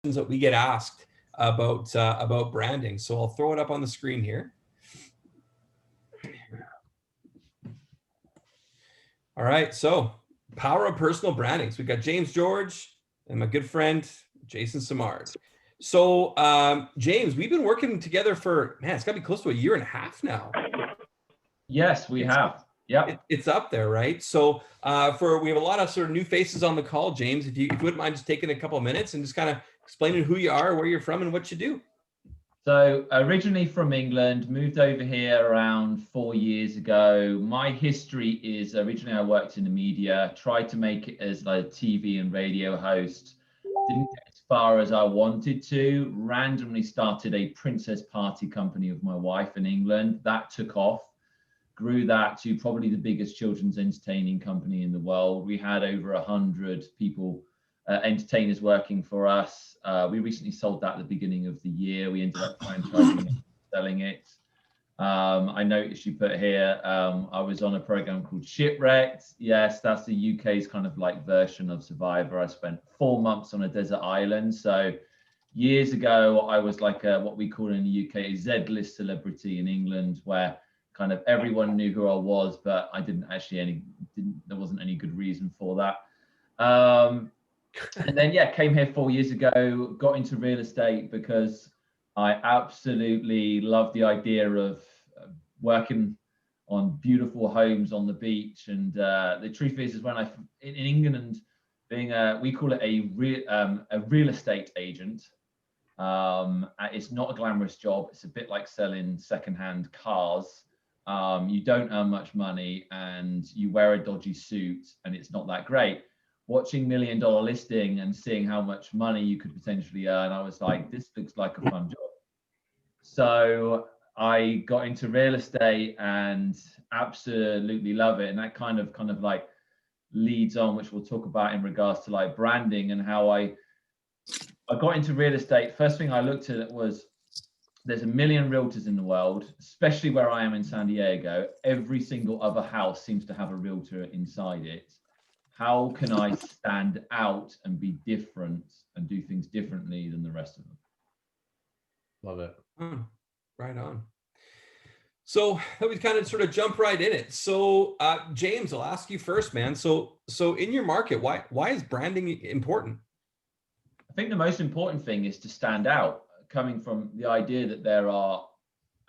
that we get asked about branding. So I'll throw it up on the screen here. All right, so power of personal branding. So we got James George and my good friend Jason Simard. So James, we've been working together for, man, it's got to be close to a year and a half now. Yes, we have. Yeah. It's up there, right? So we have a lot of sort of new faces on the call, James. If you wouldn't mind just taking a couple of minutes and just kind of explaining who you are, where you're from, and what you do. So originally from England, moved over here around 4 years ago. My history is originally I worked in the media, tried to make it as a TV and radio host. Didn't get as far as I wanted to. Randomly started a princess party company with my wife in England. That took off. Grew that to probably the biggest children's entertaining company in the world. We had over 100 people, entertainers working for us. We recently sold that at the beginning of the year. We ended up franchising it, selling it. I noticed you put here, I was on a program called Shipwrecked. Yes, that's the UK's kind of like version of Survivor. I spent 4 months on a desert island. So years ago, I was like what we call in the UK a Z-list celebrity in England, where kind of everyone knew who I was, but I didn't actually there wasn't any good reason for that. And then, yeah, came here 4 years ago, got into real estate because I absolutely love the idea of working on beautiful homes on the beach. And the truth is when in England, being we call it a real estate agent. It's not a glamorous job. It's a bit like selling secondhand cars. You don't earn much money and you wear a dodgy suit and it's not that great. Watching $1 Million Listing and seeing how much money you could potentially earn, I was like, this looks like a fun job. So I got into real estate and absolutely love it. And that kind of like leads on, which we'll talk about in regards to like branding and how I got into real estate. First thing I looked at was there's 1 million realtors in the world, especially where I am in San Diego. Every single other house seems to have a realtor inside it. How can I stand out and be different and do things differently than the rest of them? Love it. Right on. So we kind of sort of jump right in it. So James, I'll ask you first, man. So in your market, why is branding important? I think the most important thing is to stand out, coming from the idea that there are,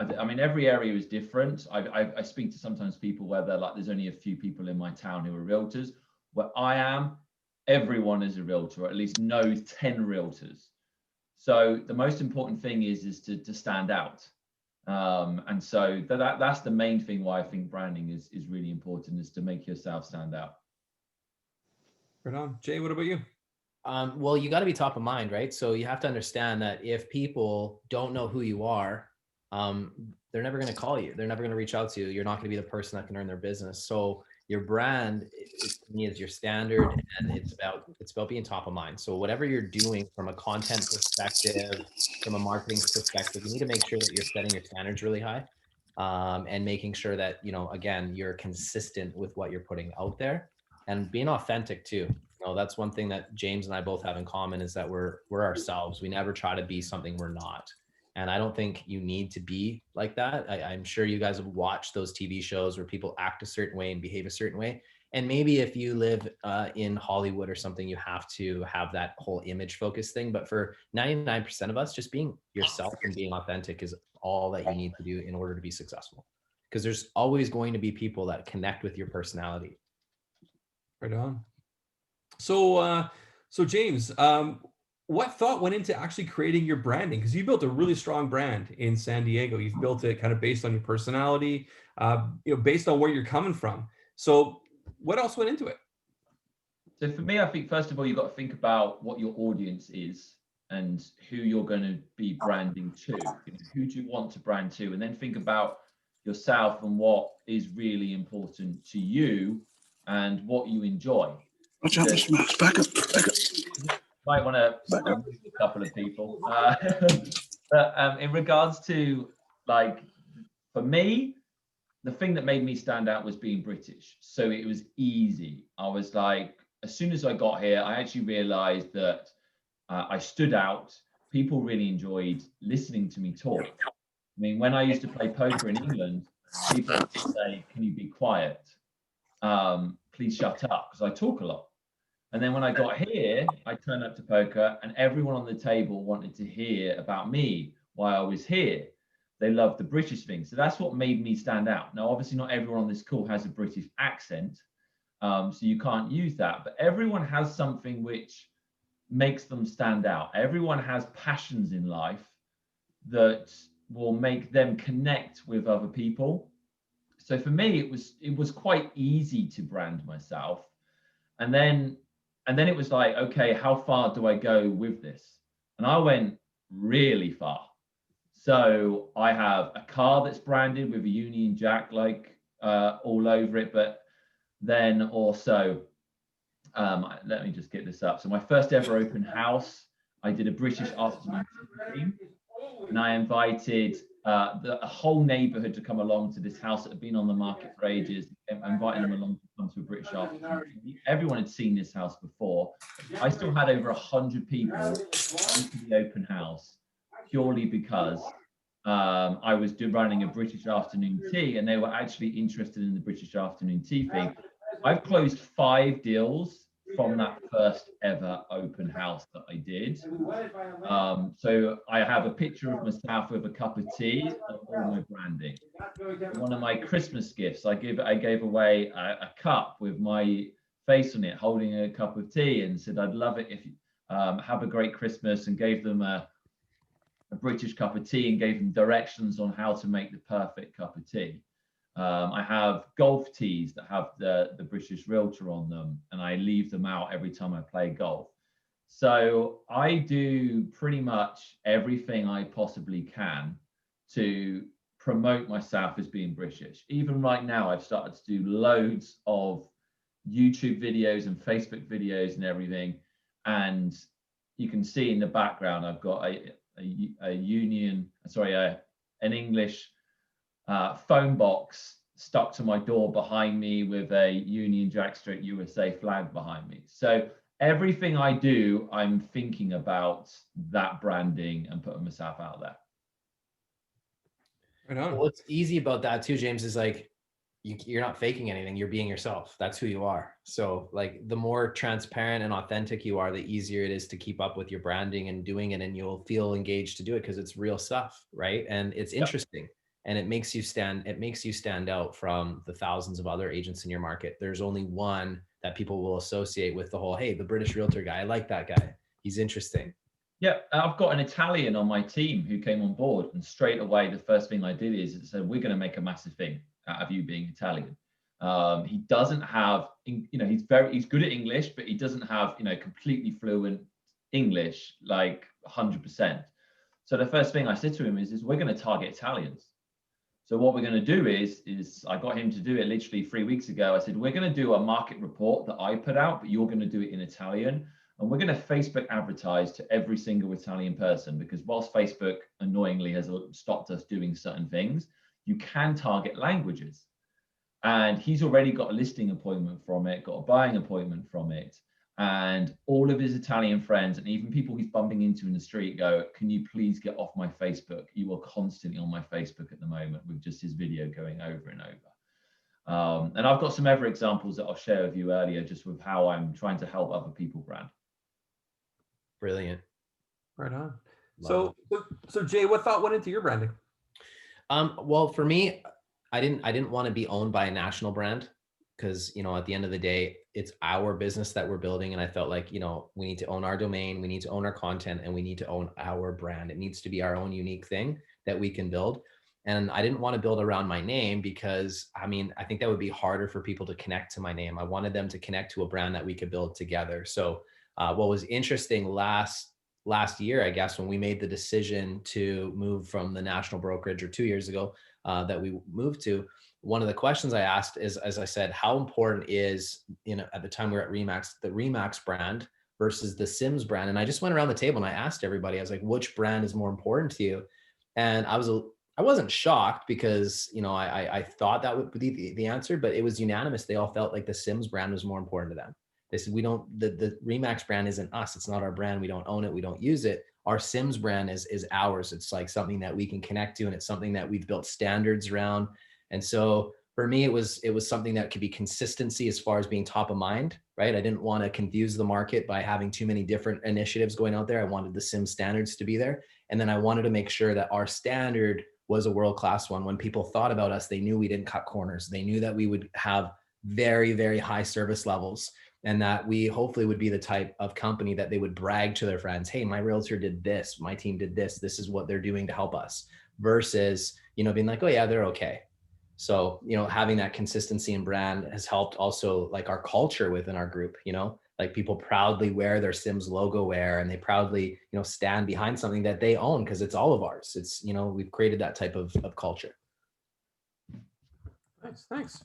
I mean, every area is different. I speak to sometimes people where they're like, there's only a few people in my town who are realtors. Where I am, everyone is a realtor, or at least knows 10 realtors. So the most important thing is to stand out. And so that's the main thing why I think branding is really important, is to make yourself stand out. Right on. Jay, what about you? Well, you got to be top of mind, right? So you have to understand that if people don't know who you are, they're never going to call you. They're never going to reach out to you. You're not going to be the person that can earn their business. So your brand, to me, is your standard, and it's about being top of mind. So whatever you're doing from a content perspective, from a marketing perspective, you need to make sure that you're setting your standards really high, and making sure that, you know, again, you're consistent with what you're putting out there and being authentic too. You know, that's one thing that James and I both have in common, is that we're ourselves. We never try to be something we're not. And I don't think you need to be like that. I'm sure you guys have watched those TV shows where people act a certain way and behave a certain way. And maybe if you live in Hollywood or something, you have to have that whole image focus thing. But for 99% of us, just being yourself and being authentic is all that you need to do in order to be successful. Because there's always going to be people that connect with your personality. Right on. So James, what thought went into actually creating your branding? Because you built a really strong brand in San Diego. You've built it kind of based on your personality, based on where you're coming from. So what else went into it? So for me, I think first of all, you've got to think about what your audience is and who you're going to be branding to. Who do you want to brand to? And then think about yourself and what is really important to you and what you enjoy. Watch out, Mr. Max. Back up. Might want to move a couple of people. But in regards to, like, for me, the thing that made me stand out was being British. So it was easy. I was like, as soon as I got here, I actually realized that I stood out. People really enjoyed listening to me talk. I mean, when I used to play poker in England, people would say, "Can you be quiet? Please shut up," because I talk a lot. And then when I got here, I turned up to poker and everyone on the table wanted to hear about me, why I was here. They loved the British thing. So that's what made me stand out. Now, obviously, not everyone on this call has a British accent, so you can't use that. But everyone has something which makes them stand out. Everyone has passions in life that will make them connect with other people. So for me, it was quite easy to brand myself. And then it was like, okay, how far do I go with this? And I went really far. So I have a car that's branded with a Union Jack like all over it, but then also, let me just get this up. So my first ever open house, I did a British afternoon tea, and I invited a whole neighborhood to come along to this house that had been on the market for ages. I'm inviting them along to come to a British afternoon. Everyone had seen this house before. I still had over 100 people into the open house purely because I was running a British afternoon tea, and they were actually interested in the British afternoon tea thing. I've closed 5 deals from that first ever open house that I did. So I have a picture of myself with a cup of tea and all my branding. One of my Christmas gifts, I gave away a cup with my face on it, holding a cup of tea, and said, "I'd love it if you have a great Christmas," and gave them a British cup of tea and gave them directions on how to make the perfect cup of tea. I have golf tees that have the British Realtor on them, and I leave them out every time I play golf. So I do pretty much everything I possibly can to promote myself as being British. Even right now, I've started to do loads of YouTube videos and Facebook videos and everything. And you can see in the background, I've got an English phone box stuck to my door behind me with a Union Jack / USA flag behind me. So everything I do, I'm thinking about that branding and putting myself out there. Right on. What's easy about that too, James, is like you're not faking anything. You're being yourself. That's who you are. So like the more transparent and authentic you are, the easier it is to keep up with your branding and doing it, and you'll feel engaged to do it because it's real stuff, right? And it's interesting. And it makes you stand out from the thousands of other agents in your market. There's only one that people will associate with the whole, hey, the British Realtor guy. I like that guy. He's interesting. Yeah, I've got an Italian on my team who came on board, and straight away the first thing I did is said, we're going to make a massive thing out of you being Italian. He doesn't have, he's good at English, but he doesn't have, completely fluent English, like 100%. So the first thing I said to him is we're going to target Italians. So what we're going to do is I got him to do it literally 3 weeks ago. I said, we're going to do a market report that I put out, but you're going to do it in Italian. And we're going to Facebook advertise to every single Italian person, because whilst Facebook annoyingly has stopped us doing certain things, you can target languages. And he's already got a listing appointment from it, got a buying appointment from it. And all of his Italian friends and even people he's bumping into in the street go, can you please get off my Facebook? You are constantly on my Facebook at the moment with just his video going over and over. And I've got some other examples that I'll share with you earlier, just with how I'm trying to help other people brand. Brilliant. Right on. So Jay, what thought went into your branding? Well, for me, I didn't want to be owned by a national brand, because, at the end of the day, it's our business that we're building. And I felt like, we need to own our domain, we need to own our content, and we need to own our brand. It needs to be our own unique thing that we can build. And I didn't want to build around my name because, I think that would be harder for people to connect to my name. I wanted them to connect to a brand that we could build together. So what was interesting last year, I guess, when we made the decision to move from the national brokerage, or 2 years ago that we moved to, one of the questions I asked is, as I said, how important is, at the time we were at RE/MAX, the RE/MAX brand versus the Sims brand? And I just went around the table and I asked everybody, I was like, which brand is more important to you? And I wasn't shocked, because, I thought that would be the answer, but it was unanimous. They all felt like the Sims brand was more important to them. They said, we don't, the Remax brand isn't us. It's not our brand. We don't own it. We don't use it. Our Sims brand is ours. It's like something that we can connect to, and it's something that we've built standards around. And so for me, it was something that could be consistency as far as being top of mind, right? I didn't want to confuse the market by having too many different initiatives going out there. I wanted the Sim standards to be there. And then I wanted to make sure that our standard was a world-class one. When people thought about us, they knew we didn't cut corners. They knew that we would have very, very high service levels, and that we hopefully would be the type of company that they would brag to their friends. Hey, my realtor did this, my team did this, this is what they're doing to help us, versus, being like, oh yeah, they're okay. So, having that consistency in brand has helped also, like, our culture within our group, like people proudly wear their Sims logo wear, and they proudly, stand behind something that they own because it's all of ours. It's, we've created that type of culture. Nice, thanks.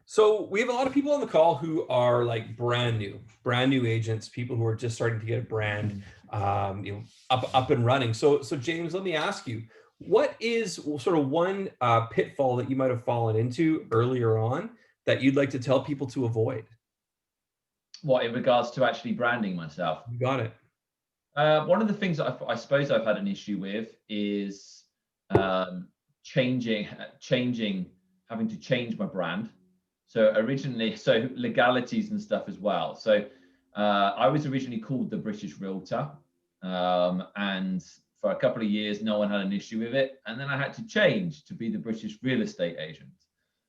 So we have a lot of people on the call who are like brand new agents, people who are just starting to get a brand, up and running. So James, let me ask you, what is sort of one pitfall that you might have fallen into earlier on that you'd like to tell people to avoid? What, in regards to actually branding myself? You got it. One of the things that I suppose I've had an issue with is changing, having to change my brand. So legalities and stuff as well. So I was originally called the British Realtor, and for a couple of years, no one had an issue with it. And then I had to change to be the British Real Estate Agent.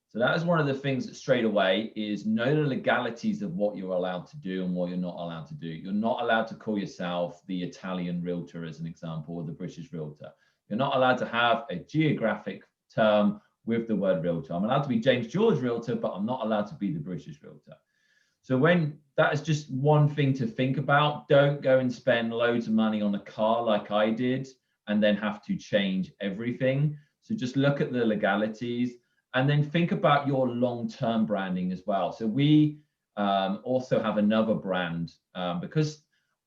So that is one of the things that straight away is know the legalities of what you're allowed to do and what you're not allowed to do. You're not allowed to call yourself the Italian Realtor, as an example, or the British Realtor. You're not allowed to have a geographic term with the word realtor. I'm allowed to be James George Realtor, but I'm not allowed to be the British Realtor. So when that is just one thing to think about, don't go and spend loads of money on a car like I did and then have to change everything. So just look at the legalities and then think about your long-term branding as well. So we also have another brand because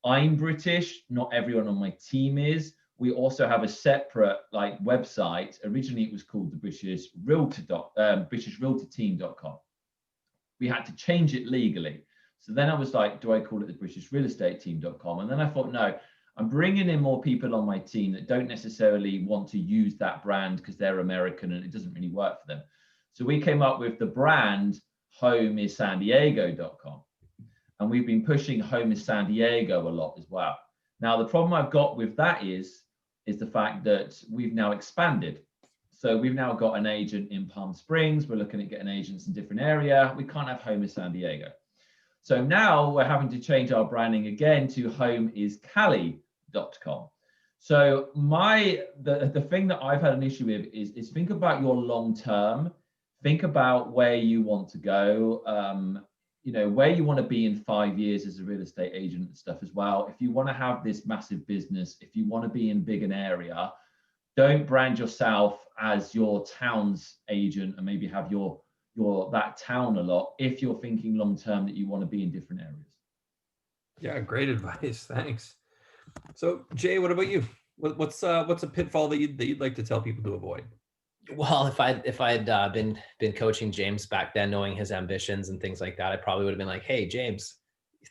I'm British, not everyone on my team is. We also have a separate website. Originally, it was called the British Realtorteam.com. We had to change it legally. So then I was like, do I call it the British Real Estate Team.com? And then I thought, no, I'm bringing in more people on my team that don't necessarily want to use that brand because they're American and it doesn't really work for them. So we came up with the brand HomeIsSanDiego.com. And we've been pushing Home is San Diego a lot as well. Now, the problem I've got with that is the fact that we've now expanded. So we've now got an agent in Palm Springs. We're looking at getting agents in different area. We can't have Home is San Diego. So now we're having to change our branding again to HomeIsCali.com. So the thing that I've had an issue with is think about your long term. Think about where you want to go. Where you want to be in 5 years as a real estate agent and stuff as well. If you want to have this massive business, if you want to be in big an area, don't brand yourself as your town's agent and maybe have your that town a lot if you're thinking long term that you want to be in different areas. Yeah, great advice. Thanks. So Jay, what about you? What's a pitfall that you'd like to tell people to avoid? Well, if I'd been coaching James back then, knowing his ambitions and things like that, I probably would have been like, hey, James,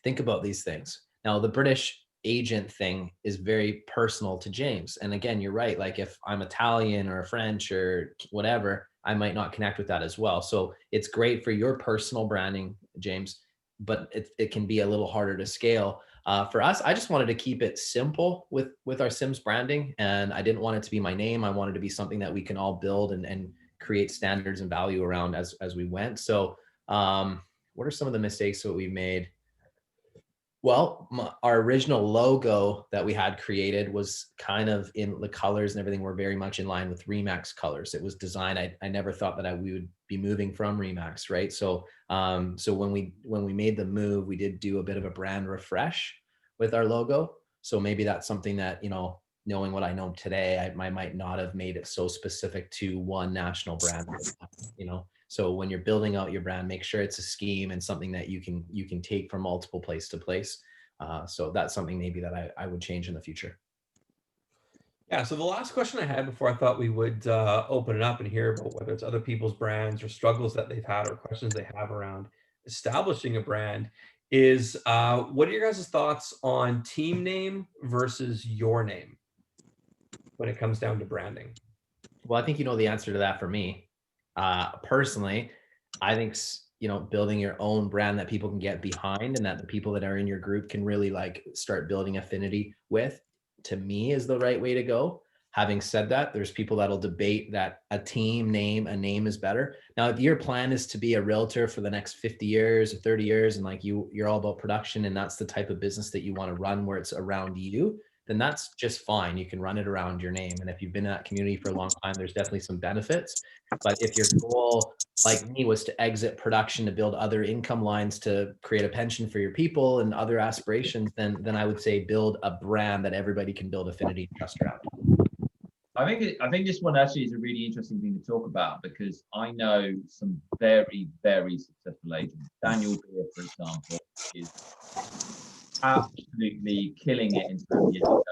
think about these things. Now, the British agent thing is very personal to James. And again, you're right. Like if I'm Italian or French or whatever, I might not connect with that as well. So it's great for your personal branding, James, but it can be a little harder to scale. For us, I just wanted to keep it simple with our Sims branding, and I didn't want it to be my name. I wanted to be something that we can all build and create standards and value around as we went. So what are some of the mistakes that we made? Well, our original logo that we had created was kind of in the colors and everything were very much in line with Remax colors. It was designed. I never thought that we would be moving from Remax, right? So so when we made the move, we did do a bit of a brand refresh with our logo. So maybe that's something that, knowing what I know today, I might not have made it so specific to one national brand, So when you're building out your brand, make sure it's a scheme and something that you can take from multiple place to place. So that's something maybe that I would change in the future. Yeah, so the last question I had before I thought we would open it up and hear about whether it's other people's brands or struggles that they've had or questions they have around establishing a brand is what are your guys' thoughts on team name versus your name when it comes down to branding? Well, I think you know the answer to that for me. Personally, I think building your own brand that people can get behind and that the people that are in your group can really like start building affinity with, to me, is the right way to go. Having said that, there's people that'll debate that a name is better. Now, if your plan is to be a realtor for the next 50 years or 30 years, and like you're all about production and that's the type of business that you want to run where it's around you, then that's just fine. You can run it around your name. And if you've been in that community for a long time, there's definitely some benefits. But if your goal, like me, was to exit production to build other income lines to create a pension for your people and other aspirations, then I would say build a brand that everybody can build affinity and trust around. I think this one actually is a really interesting thing to talk about, because I know some very, very successful agents. Daniel Beer, for example, is absolutely killing it in San Diego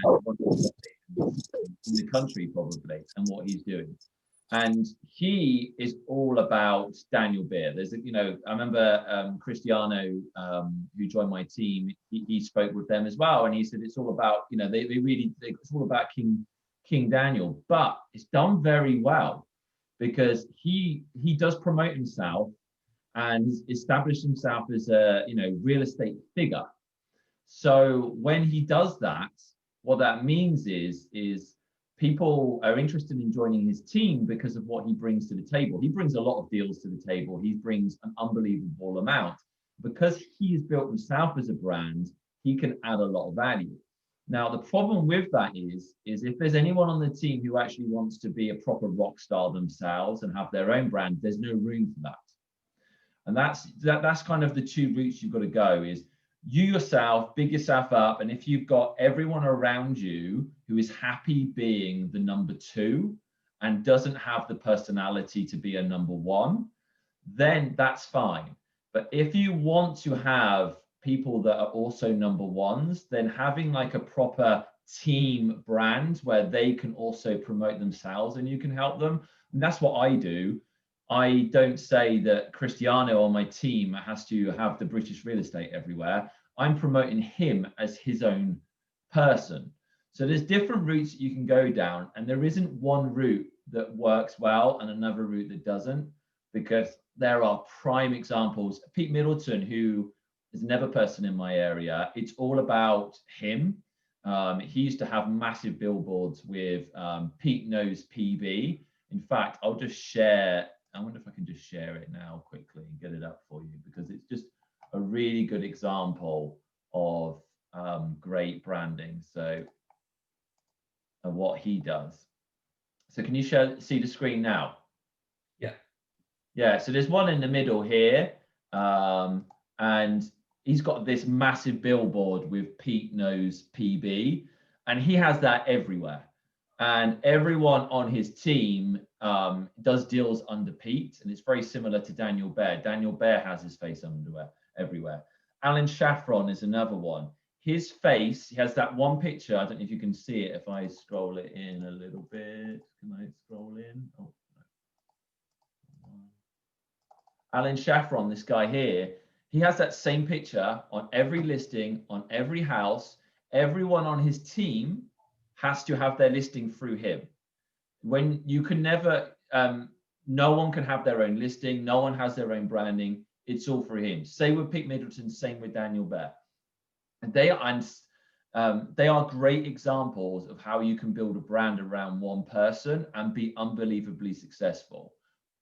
and one of the best in the country probably, and what he's doing. And he is all about Daniel Beer. There's, I remember Cristiano, who joined my team, he spoke with them as well, and he said it's all about, it's all about King Daniel, but it's done very well because he does promote himself and he's established himself as a real estate figure. So when he does that, what that means is people are interested in joining his team because of what he brings to the table. He brings a lot of deals to the table. He brings an unbelievable amount. Because he has built himself as a brand, he can add a lot of value. Now, the problem with that is if there's anyone on the team who actually wants to be a proper rock star themselves and have their own brand, there's no room for that. And that's kind of the two routes you've got to go, is you yourself, big yourself up. And if you've got everyone around you who is happy being the number two and doesn't have the personality to be a number one, then that's fine. But if you want to have people that are also number ones, then having like a proper team brand where they can also promote themselves and you can help them. And that's what I do. I don't say that Cristiano on my team has to have the British real estate everywhere. I'm promoting him as his own person. So there's different routes you can go down, and there isn't one route that works well and another route that doesn't, because there are prime examples. Pete Middleton, who is another person in my area, it's all about him. He used to have massive billboards with Pete Knows PB. In fact, I'll just share. I wonder if I can just share it now quickly and get it up for you, because it's just a really good example of great branding. So, and what he does. So can you see the screen now? Yeah. Yeah, so there's one in the middle here. And he's got this massive billboard with Pete Knows PB, and he has that everywhere. And everyone on his team does deals under Pete, and it's very similar to Daniel Bear. Daniel Bear has his face everywhere. Alan Shaffron is another one. His face, he has that one picture. I don't know if you can see it. If I scroll it in a little bit, can I scroll in? Oh, no. Alan Shaffron, this guy here, he has that same picture on every listing, on every house. Everyone on his team has to have their listing through him. When you can never, no one can have their own listing. No one has their own branding. It's all for him. Same with Pete Middleton, same with Daniel Bear. And they are great examples of how you can build a brand around one person and be unbelievably successful.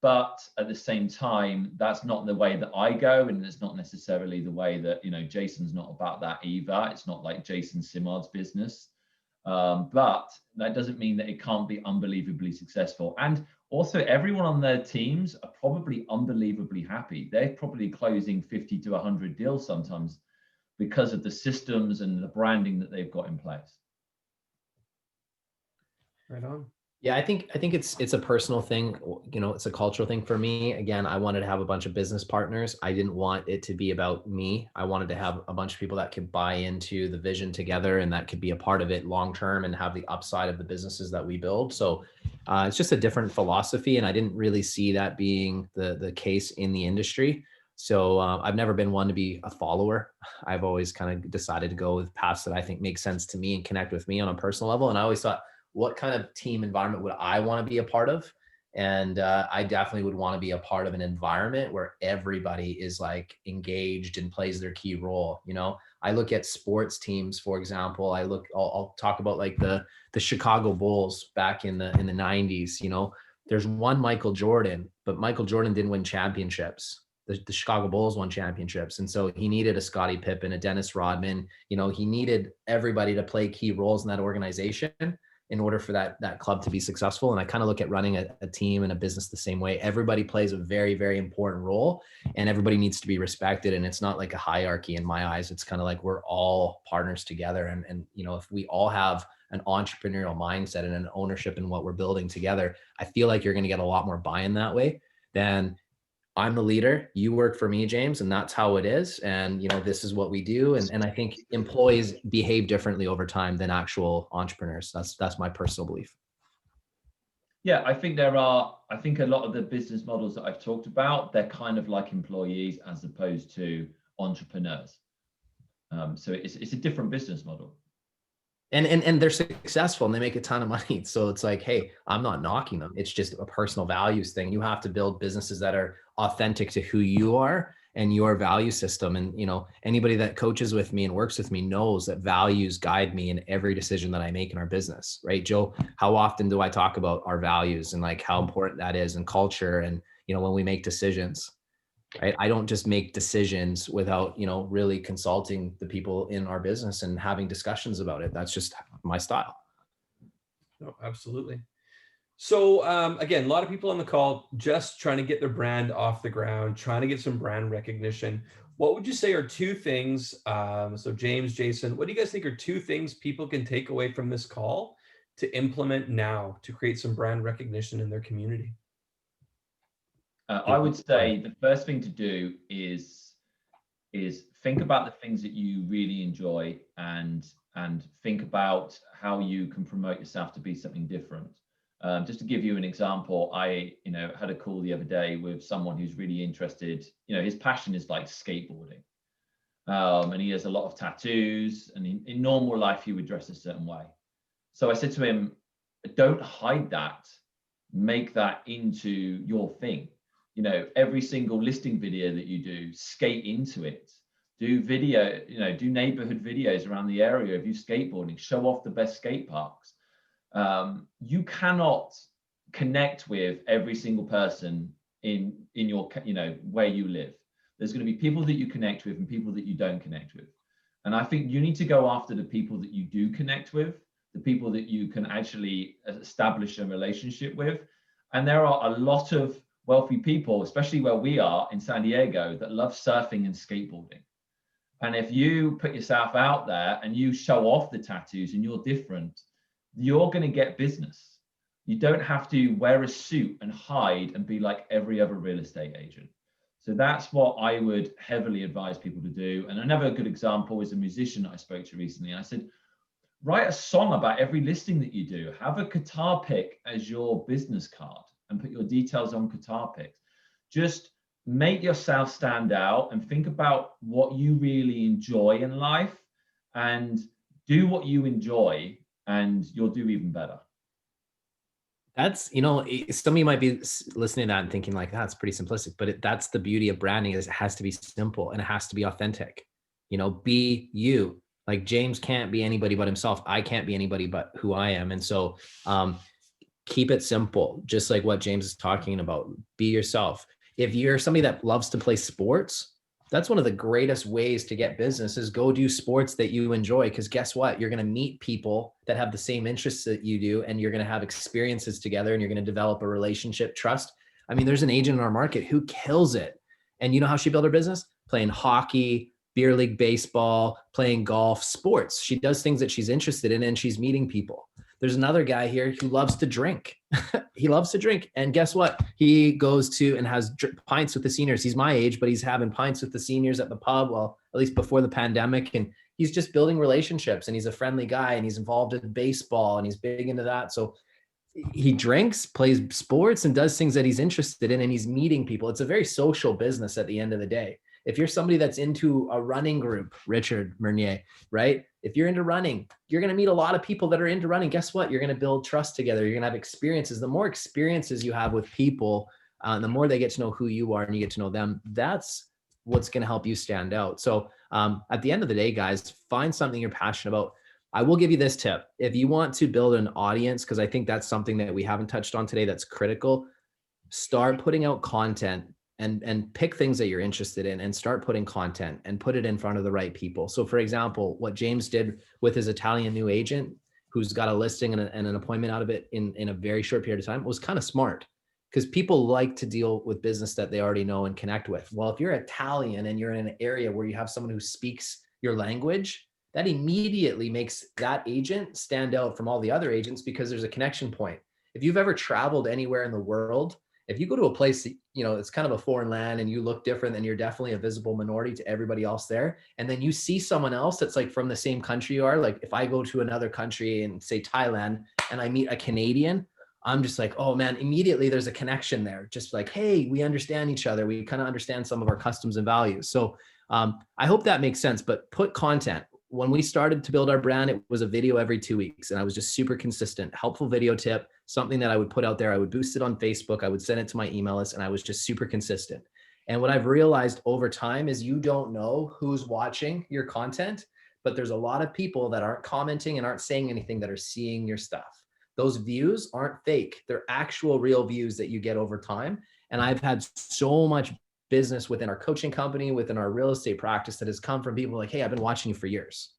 But at the same time, that's not the way that I go, and it's not necessarily the way that, Jason's not about that either. It's not like Jason Simard's business. But that doesn't mean that it can't be unbelievably successful. And also, everyone on their teams are probably unbelievably happy. They're probably closing 50 to 100 deals sometimes because of the systems and the branding that they've got in place. Right on. Yeah, I think it's a personal thing. It's a cultural thing for me. Again, I wanted to have a bunch of business partners. I didn't want it to be about me. I wanted to have a bunch of people that could buy into the vision together and that could be a part of it long term and have the upside of the businesses that we build. So it's just a different philosophy, and I didn't really see that being the case in the industry. So I've never been one to be a follower. I've always kind of decided to go with paths that I think make sense to me and connect with me on a personal level. And I always thought, what kind of team environment would I want to be a part of? And I definitely would want to be a part of an environment where everybody is like engaged and plays their key role. You know, I look at sports teams, for example. I'll talk about like the Chicago Bulls back in the 90s. You know, there's one Michael Jordan, but Michael Jordan didn't win championships. The Chicago Bulls won championships. And so he needed a Scottie Pippen, a Dennis Rodman. You know, he needed everybody to play key roles in that organization in order for that club to be successful. And I kind of look at running a team and a business the same way. Everybody plays a very, very important role, and everybody needs to be respected. And it's not like a hierarchy in my eyes. It's kind of like we're all partners together. And you know, if we all have an entrepreneurial mindset and an ownership in what we're building together, I feel like you're going to get a lot more buy-in that way than I'm the leader, you work for me, James, and that's how it is. And, you know, this is what we do. And I think employees behave differently over time than actual entrepreneurs. That's my personal belief. Yeah, I think a lot of the business models that I've talked about, they're kind of like employees as opposed to entrepreneurs. So it's a different business model. And they're successful and they make a ton of money. So it's like, hey, I'm not knocking them. It's just a personal values thing. You have to build businesses that are authentic to who you are and your value system. And, you know, anybody that coaches with me and works with me knows that values guide me in every decision that I make in our business, right? Joe, how often do I talk about our values and like how important that is and culture? And, you know, when we make decisions, right? I don't just make decisions without, you know, really consulting the people in our business and having discussions about it. That's just my style. No, absolutely. So again, a lot of people on the call just trying to get their brand off the ground, trying to get some brand recognition. What would you say are two things? So James, Jason, what do you guys think are two things people can take away from this call to implement now to create some brand recognition in their community? I would say the first thing to do is think about the things that you really enjoy and think about how you can promote yourself to be something different. Just to give you an example, I had a call the other day with someone who's really interested. You know, his passion is like skateboarding, and he has a lot of tattoos. And in normal life, he would dress a certain way. So I said to him, "Don't hide that. Make that into your thing. You know, every single listing video that you do, skate into it. Do video. You know, do neighborhood videos around the area of you skateboarding. Show off the best skate parks." You cannot connect with every single person in your, you know, where you live. There's going to be people that you connect with and people that you don't connect with. And I think you need to go after the people that you do connect with, the people that you can actually establish a relationship with. And there are a lot of wealthy people, especially where we are in San Diego, that love surfing and skateboarding. And if you put yourself out there and you show off the tattoos and you're different, you're going to get business. You don't have to wear a suit and hide and be like every other real estate agent. So that's what I would heavily advise people to do. And another good example is a musician that I spoke to recently. I said, write a song about every listing that you do. Have a guitar pick as your business card and put your details on guitar picks. Just make yourself stand out and think about what you really enjoy in life and do what you enjoy, and you'll do even better. That's, you know, some of you might be listening to that and thinking like, that's pretty simplistic, but that's the beauty of branding, is it has to be simple and it has to be authentic. You know, be you. Like James can't be anybody but himself. I can't be anybody but who I am. And so keep it simple, just like what James is talking about. Be yourself. If you're somebody that loves to play sports, that's one of the greatest ways to get business, is go do sports that you enjoy. Because guess what? You're going to meet people that have the same interests that you do, and you're going to have experiences together, and you're going to develop a relationship, trust. I mean, there's an agent in our market who kills it. And you know how she built her business? Playing hockey, beer league baseball, playing golf, sports. She does things that she's interested in, and she's meeting people. There's another guy here who loves to drink. He loves to drink. And guess what? He goes to and has pints with the seniors. He's my age, but he's having pints with the seniors at the pub, well, at least before the pandemic. And he's just building relationships, and he's a friendly guy, and he's involved in baseball, and he's big into that. So he drinks, plays sports, and does things that he's interested in, and he's meeting people. It's a very social business at the end of the day. If you're somebody that's into a running group, Richard Mernier, right? If you're into running, you're going to meet a lot of people that are into running. Guess what? You're going to build trust together. You're going to have experiences. The more experiences you have with people, the more they get to know who you are and you get to know them. That's what's going to help you stand out. So at the end of the day, guys, find something you're passionate about. I will give you this tip. If you want to build an audience, because I think that's something that we haven't touched on today that's critical, start putting out content and pick things that you're interested in and start putting content and put it in front of the right people. So for example, what James did with his Italian new agent, who's got a listing and an appointment out of it in a very short period of time, was kind of smart, because people like to deal with business that they already know and connect with. Well, if you're Italian and you're in an area where you have someone who speaks your language, that immediately makes that agent stand out from all the other agents because there's a connection point. If you've ever traveled anywhere in the world, if you go to a place, you know, it's kind of a foreign land and you look different, then you're definitely a visible minority to everybody else there. And then you see someone else that's like from the same country you are. Like if I go to another country and say Thailand and I meet a Canadian, I'm just like, oh man, immediately there's a connection there. Just like, hey, we understand each other. We kind of understand some of our customs and values. So I hope that makes sense, but put content. When we started to build our brand, it was a video every 2 weeks, and I was just super consistent. Helpful video tip, something that I would put out there. I would boost it on Facebook. I would send it to my email list, and I was just super consistent. And what I've realized over time is you don't know who's watching your content, but there's a lot of people that aren't commenting and aren't saying anything that are seeing your stuff. Those views aren't fake. They're actual real views that you get over time. And I've had so much business within our coaching company, within our real estate practice, that has come from people like, hey, I've been watching you for years.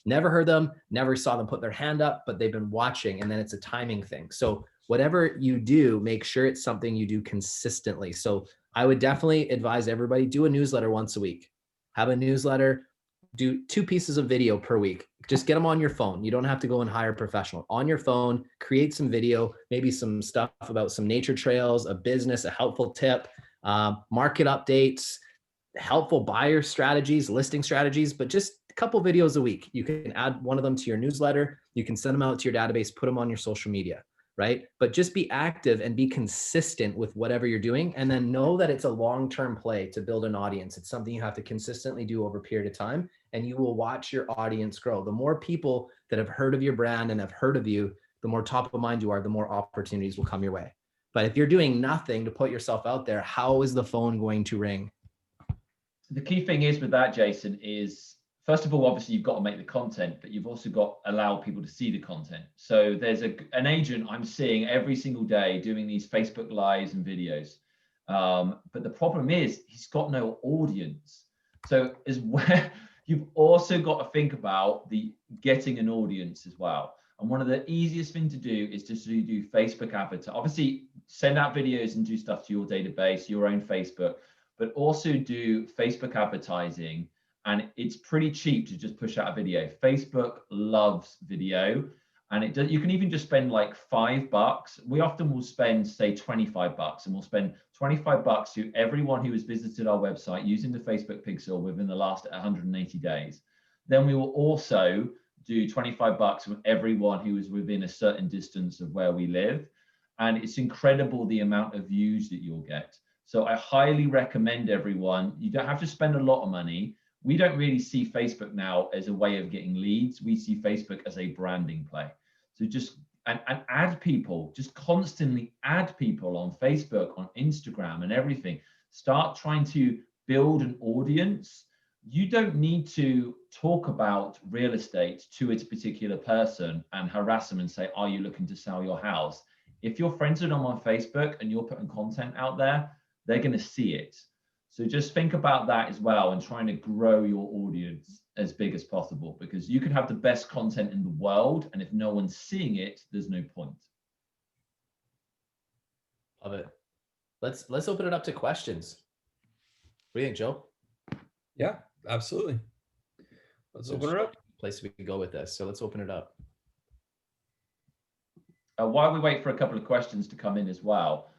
Never heard them, never saw them put their hand up, but they've been watching. And then it's a timing thing. So whatever you do, make sure it's something you do consistently. So I would definitely advise everybody, do a newsletter once a week. Have a newsletter, do 2 pieces of video per week. Just get them on your phone. You don't have to go and hire a professional. On your phone, create some video, maybe some stuff about some nature trails, a business, a helpful tip, market updates, helpful buyer strategies, listing strategies, but just a couple videos a week. You can add one of them to your newsletter. You can send them out to your database, put them on your social media, right? But just be active and be consistent with whatever you're doing. And then know that it's a long-term play to build an audience. It's something you have to consistently do over a period of time, and you will watch your audience grow. The more people that have heard of your brand and have heard of you, the more top of mind you are, the more opportunities will come your way. But if you're doing nothing to put yourself out there, how is the phone going to ring? The key thing is with that, Jason, is first of all, obviously you've got to make the content, but you've also got to allow people to see the content. So there's an agent I'm seeing every single day doing these Facebook Lives and videos. But the problem is he's got no audience. So is where you've also got to think about the getting an audience as well. And one of the easiest things to do is just to do Facebook advertising. Obviously, send out videos and do stuff to your database, your own Facebook, but also do Facebook advertising. And it's pretty cheap to just push out a video. Facebook loves video. And it does, you can even just spend like $5. We often will spend, say, $25, and we'll spend $25 to everyone who has visited our website using the Facebook pixel within the last 180 days. Then we will also do $25 from everyone who is within a certain distance of where we live. And it's incredible the amount of views that you'll get. So I highly recommend everyone, you don't have to spend a lot of money. We don't really see Facebook now as a way of getting leads. We see Facebook as a branding play. So just and add people, just constantly add people on Facebook, on Instagram and everything. Start trying to build an audience. You don't need to talk about real estate to a particular person and harass them and say, are you looking to sell your house? If you're friends with them on Facebook and you're putting content out there, they're going to see it. So just think about that as well, and trying to grow your audience as big as possible, because you can have the best content in the world, and if no one's seeing it, there's no point. Love it. Let's open it up to questions. What do you think, Joe? Yeah, absolutely. Let's open it up. Place we can go with this. So let's open it up. While we wait for a couple of questions to come in as well,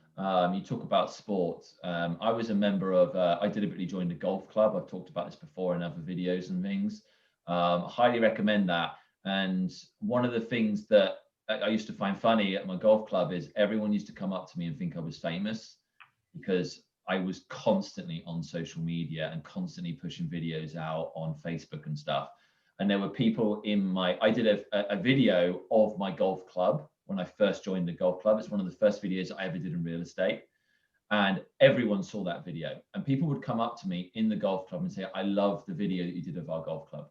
you talk about sports. I was a member of, I deliberately joined a golf club. I've talked about this before in other videos and things. Highly recommend that. And one of the things that I used to find funny at my golf club is everyone used to come up to me and think I was famous because I was constantly on social media and constantly pushing videos out on Facebook and stuff. And there were people I did a video of my golf club when I first joined the golf club. It's one of the first videos I ever did in real estate. And everyone saw that video. And people would come up to me in the golf club and say, I love the video that you did of our golf club.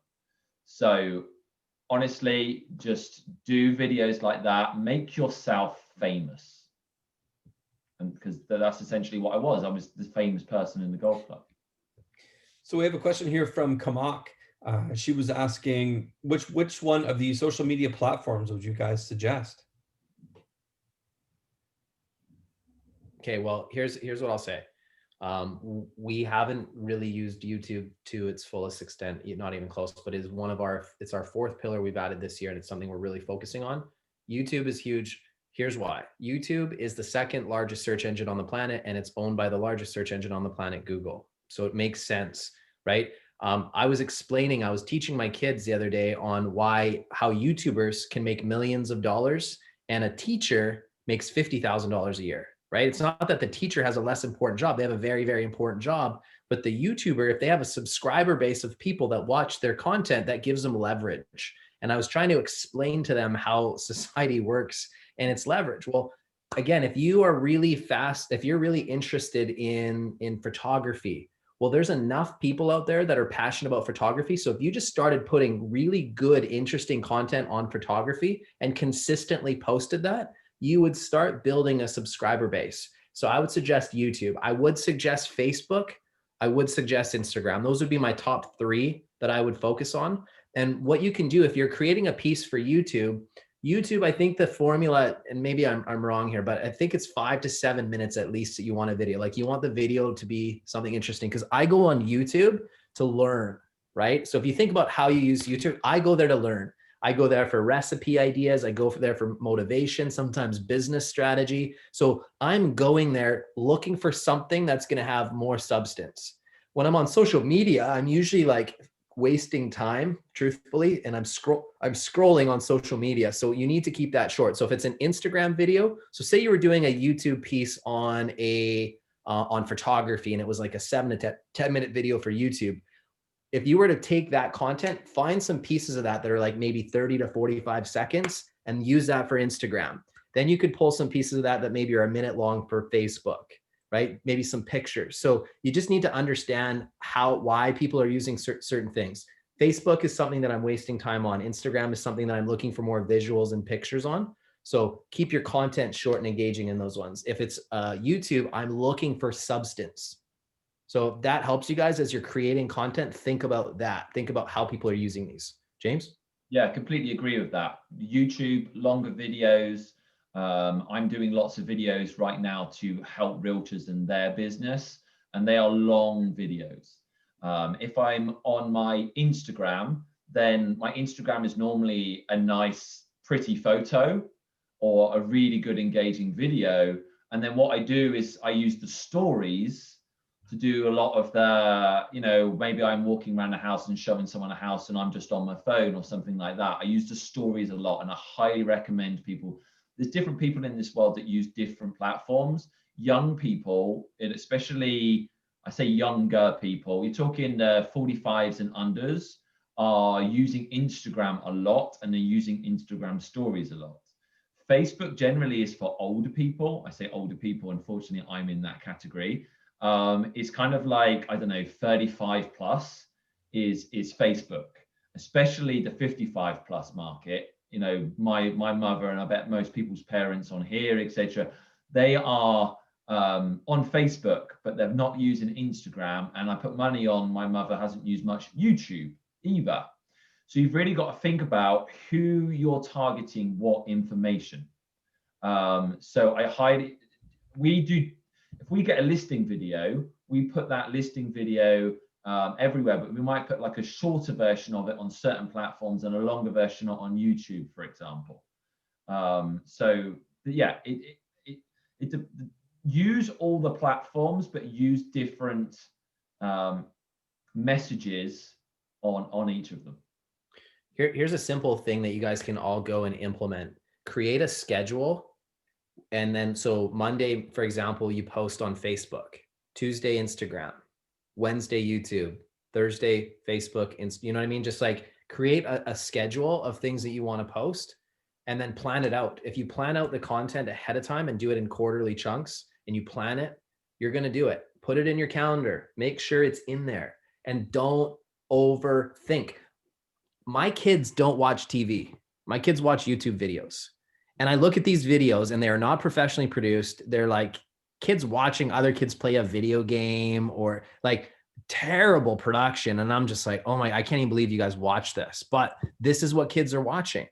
So honestly, just do videos like that, make yourself famous. And because that's essentially what I was the famous person in the golf club. So we have a question here from Kamak. She was asking, which one of the social media platforms would you guys suggest? Okay, well, here's what I'll say. We haven't really used YouTube to its fullest extent, not even close, but it's it's our fourth pillar we've added this year, and it's something we're really focusing on. YouTube is huge. Here's why. YouTube is the second largest search engine on the planet, and it's owned by the largest search engine on the planet, Google. So it makes sense, right? I was teaching my kids the other day on how YouTubers can make millions of dollars and a teacher makes $50,000 a year, right? It's not that the teacher has a less important job. They have a very, very important job, but the YouTuber, if they have a subscriber base of people that watch their content, that gives them leverage. And I was trying to explain to them how society works and its leverage. Well, again, if you are really if you're really interested in photography, well, there's enough people out there that are passionate about photography. So if you just started putting really good, interesting content on photography and consistently posted that, you would start building a subscriber base. So I would suggest YouTube. I would suggest Facebook. I would suggest Instagram. Those would be my top three that I would focus on. And what you can do if you're creating a piece for YouTube, I think the formula, and maybe I'm wrong here, but I think it's 5 to 7 minutes at least that you want a video. Like you want the video to be something interesting, because I go on YouTube to learn, right? So if you think about how you use YouTube, I go there to learn. I go there for recipe ideas. I go there for motivation, sometimes business strategy. So I'm going there looking for something that's going to have more substance. When I'm on social media, I'm usually like wasting time, truthfully, and I'm scrolling on social media. So you need to keep that short. So if it's an Instagram video, so say you were doing a YouTube piece on on photography, and it was like a 7 to 10 minute video for YouTube. If you were to take that content, find some pieces of that are like maybe 30 to 45 seconds and use that for Instagram. Then you could pull some pieces of that maybe are a minute long for Facebook, right? Maybe some pictures. So you just need to understand why people are using certain things. Facebook is something that I'm wasting time on. Instagram is something that I'm looking for more visuals and pictures on. So keep your content short and engaging in those ones. If it's YouTube, I'm looking for substance. So if that helps you guys as you're creating content, think about that. Think about how people are using these. James? Yeah, completely agree with that. YouTube, longer videos. I'm doing lots of videos right now to help realtors in their business, and they are long videos. If I'm on my Instagram, then my Instagram is normally a nice, pretty photo or a really good engaging video. And then what I do is I use the stories to do a lot of the, maybe I'm walking around a house and showing someone a house and I'm just on my phone or something like that. I use the stories a lot, and I highly recommend people. There's different people in this world that use different platforms. Young people, and especially, I say younger people, you're talking 45s and unders, are using Instagram a lot, and they're using Instagram stories a lot. Facebook generally is for older people. I say older people, unfortunately, I'm in that category. It's kind of like, I don't know, 35 plus is Facebook, especially the 55 plus market. My mother, and I bet most people's parents on here, etc., they are on Facebook, but they're not using Instagram. And I put money on my mother hasn't used much YouTube either. So you've really got to think about who you're targeting, what information. So if we get a listing video, we put that listing video everywhere, but we might put like a shorter version of it on certain platforms and a longer version on YouTube, for example. So yeah, use all the platforms, but use different messages on each of them. Here's a simple thing that you guys can all go and implement. create a schedule. And then, so Monday, for example, you post on Facebook, Tuesday, Instagram, Wednesday, YouTube, Thursday, Facebook, you know what I mean? Just like create a schedule of things that you want to post and then plan it out. If you plan out the content ahead of time and do it in quarterly chunks and you plan it, you're going to do it. Put it in your calendar, make sure it's in there, and don't overthink. My kids don't watch TV. My kids watch YouTube videos. And I look at these videos and they are not professionally produced. They're like kids watching other kids play a video game or like terrible production. And I'm just like, oh my, I can't even believe you guys watch this, but this is what kids are watching.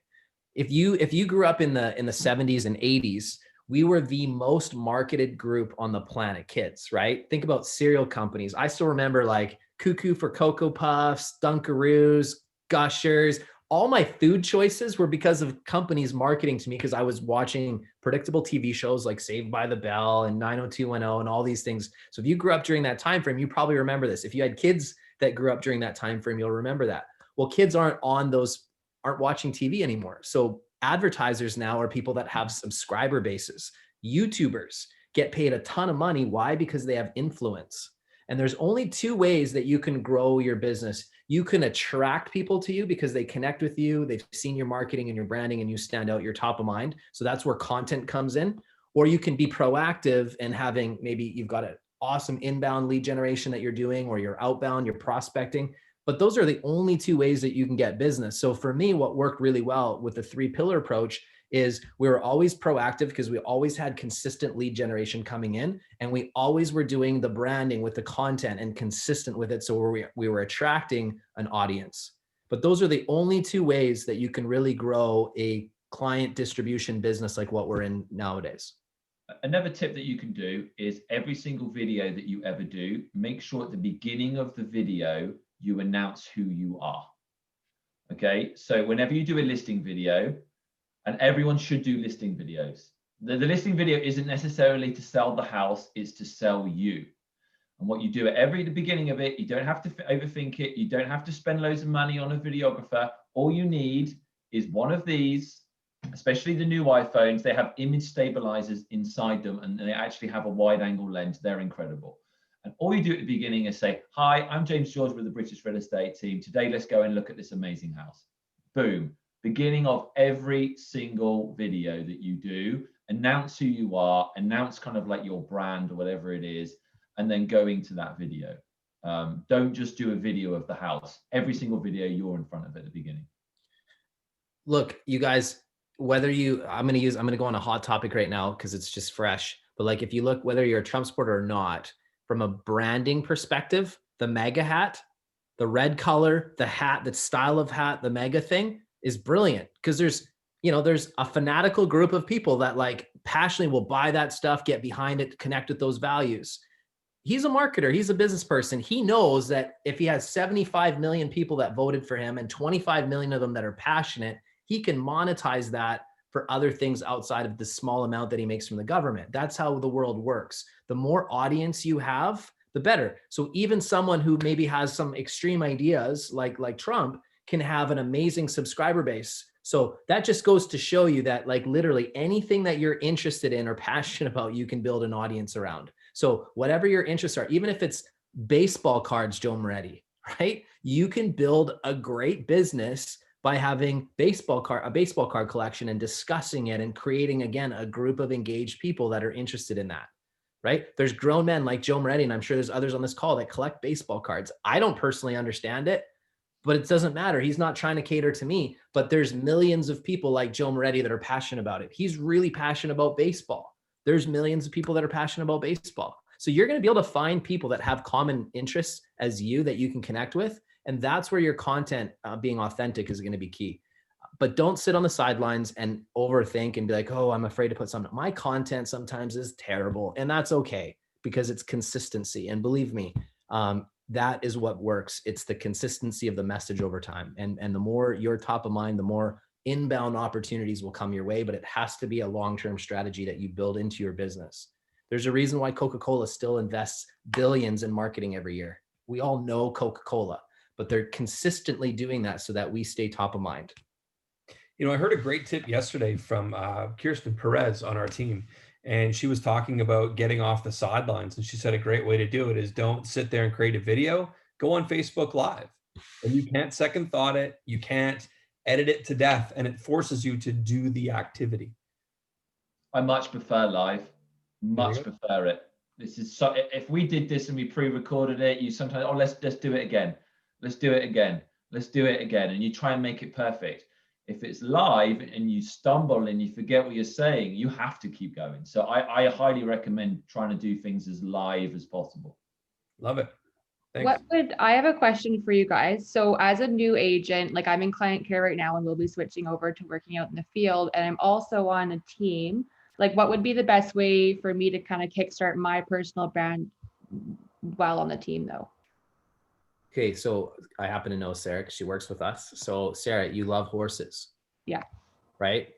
If you grew up in the 70s and 80s, we were the most marketed group on the planet, kids, right? Think about cereal companies. I still remember like Cuckoo for Cocoa Puffs, Dunkaroos, Gushers. All my food choices were because of companies marketing to me because I was watching predictable TV shows like Saved by the Bell and 90210 and all these things. So if you grew up during that time frame, you probably remember this. If you had kids that grew up during that time frame, you'll remember that. Well, kids aren't watching TV anymore. So advertisers now are people that have subscriber bases. YouTubers get paid a ton of money. Why? Because they have influence. And there's only two ways that you can grow your business. You can attract people to you because they connect with you. They've seen your marketing and your branding and you stand out, you're top of mind. So that's where content comes in. Or you can be proactive and having, maybe you've got an awesome inbound lead generation that you're doing, or you're outbound, you're prospecting. But those are the only two ways that you can get business. So for me, what worked really well with the 3-pillar approach is we were always proactive because we always had consistent lead generation coming in, and we always were doing the branding with the content and consistent with it. So we were attracting an audience. But those are the only two ways that you can really grow a client distribution business like what we're in nowadays. Another tip that you can do is every single video that you ever do, make sure at the beginning of the video, you announce who you are. Okay, so whenever you do a listing video, and everyone should do listing videos, the listing video isn't necessarily to sell the house, it's to sell you. And what you do at the beginning of it, you don't have to overthink it. You don't have to spend loads of money on a videographer. All you need is one of these, especially the new iPhones. They have image stabilizers inside them, and they actually have a wide angle lens. They're incredible. And all you do at the beginning is say, hi, I'm James George with the British Real Estate Team. Today, let's go and look at this amazing house. Boom. Beginning of every single video that you do, announce who you are, announce kind of like your brand or whatever it is, and then go into that video. Don't just do a video of the house. Every single video you're in front of at the beginning. Look, you guys, I'm going to go on a hot topic right now because it's just fresh. But like, if you look, whether you're a Trump supporter or not, from a branding perspective, the MAGA hat, the red color, the hat, the style of hat, the MAGA thing is brilliant because there's a fanatical group of people that like passionately will buy that stuff, get behind it, connect with those values. He's a marketer. He's a business person. He knows that if he has 75 million people that voted for him and 25 million of them that are passionate, he can monetize that for other things outside of the small amount that he makes from the government. That's how the world works. The more audience you have, the better. So even someone who maybe has some extreme ideas like Trump can have an amazing subscriber base. So that just goes to show you that like literally anything that you're interested in or passionate about, you can build an audience around. So whatever your interests are, even if it's baseball cards, Joe Moretti, right? You can build a great business by having a baseball card collection and discussing it and creating, again, a group of engaged people that are interested in that, right? There's grown men like Joe Moretti, and I'm sure there's others on this call that collect baseball cards. I don't personally understand it, but it doesn't matter. He's not trying to cater to me, but there's millions of people like Joe Moretti that are passionate about it. He's really passionate about baseball. There's millions of people that are passionate about baseball. So you're going to be able to find people that have common interests as you that you can connect with. And that's where your content being authentic is going to be key. But don't sit on the sidelines and overthink and be like, oh, I'm afraid to put something. My content sometimes is terrible, and that's okay because it's consistency. And believe me, that is what works. It's the consistency of the message over time. And the more you're top of mind, the more inbound opportunities will come your way, but it has to be a long-term strategy that you build into your business. There's a reason why Coca-Cola still invests billions in marketing every year. We all know Coca-Cola, but they're consistently doing that so that we stay top of mind. You know, I heard a great tip yesterday from Kirsten Perez on our team, and she was talking about getting off the sidelines. And she said a great way to do it is don't sit there and create a video, go on Facebook Live. And you can't second thought it, you can't edit it to death, and it forces you to do the activity. I much prefer live, There you much go. prefer it. This is so, if we did this and we pre-recorded it, you sometimes, oh, let's do it again. Let's do it again. Let's do it again. And you try and make it perfect. If it's live and you stumble and you forget what you're saying, you have to keep going. So I highly recommend trying to do things as live as possible. Love it. Thanks. What would I have a question for you guys? So as a new agent, like I'm in client care right now and we'll be switching over to working out in the field, and I'm also on a team. Like what would be the best way for me to kind of kickstart my personal brand while on the team though? Okay, so I happen to know Sarah because she works with us. So Sarah, you love horses. Yeah. Right?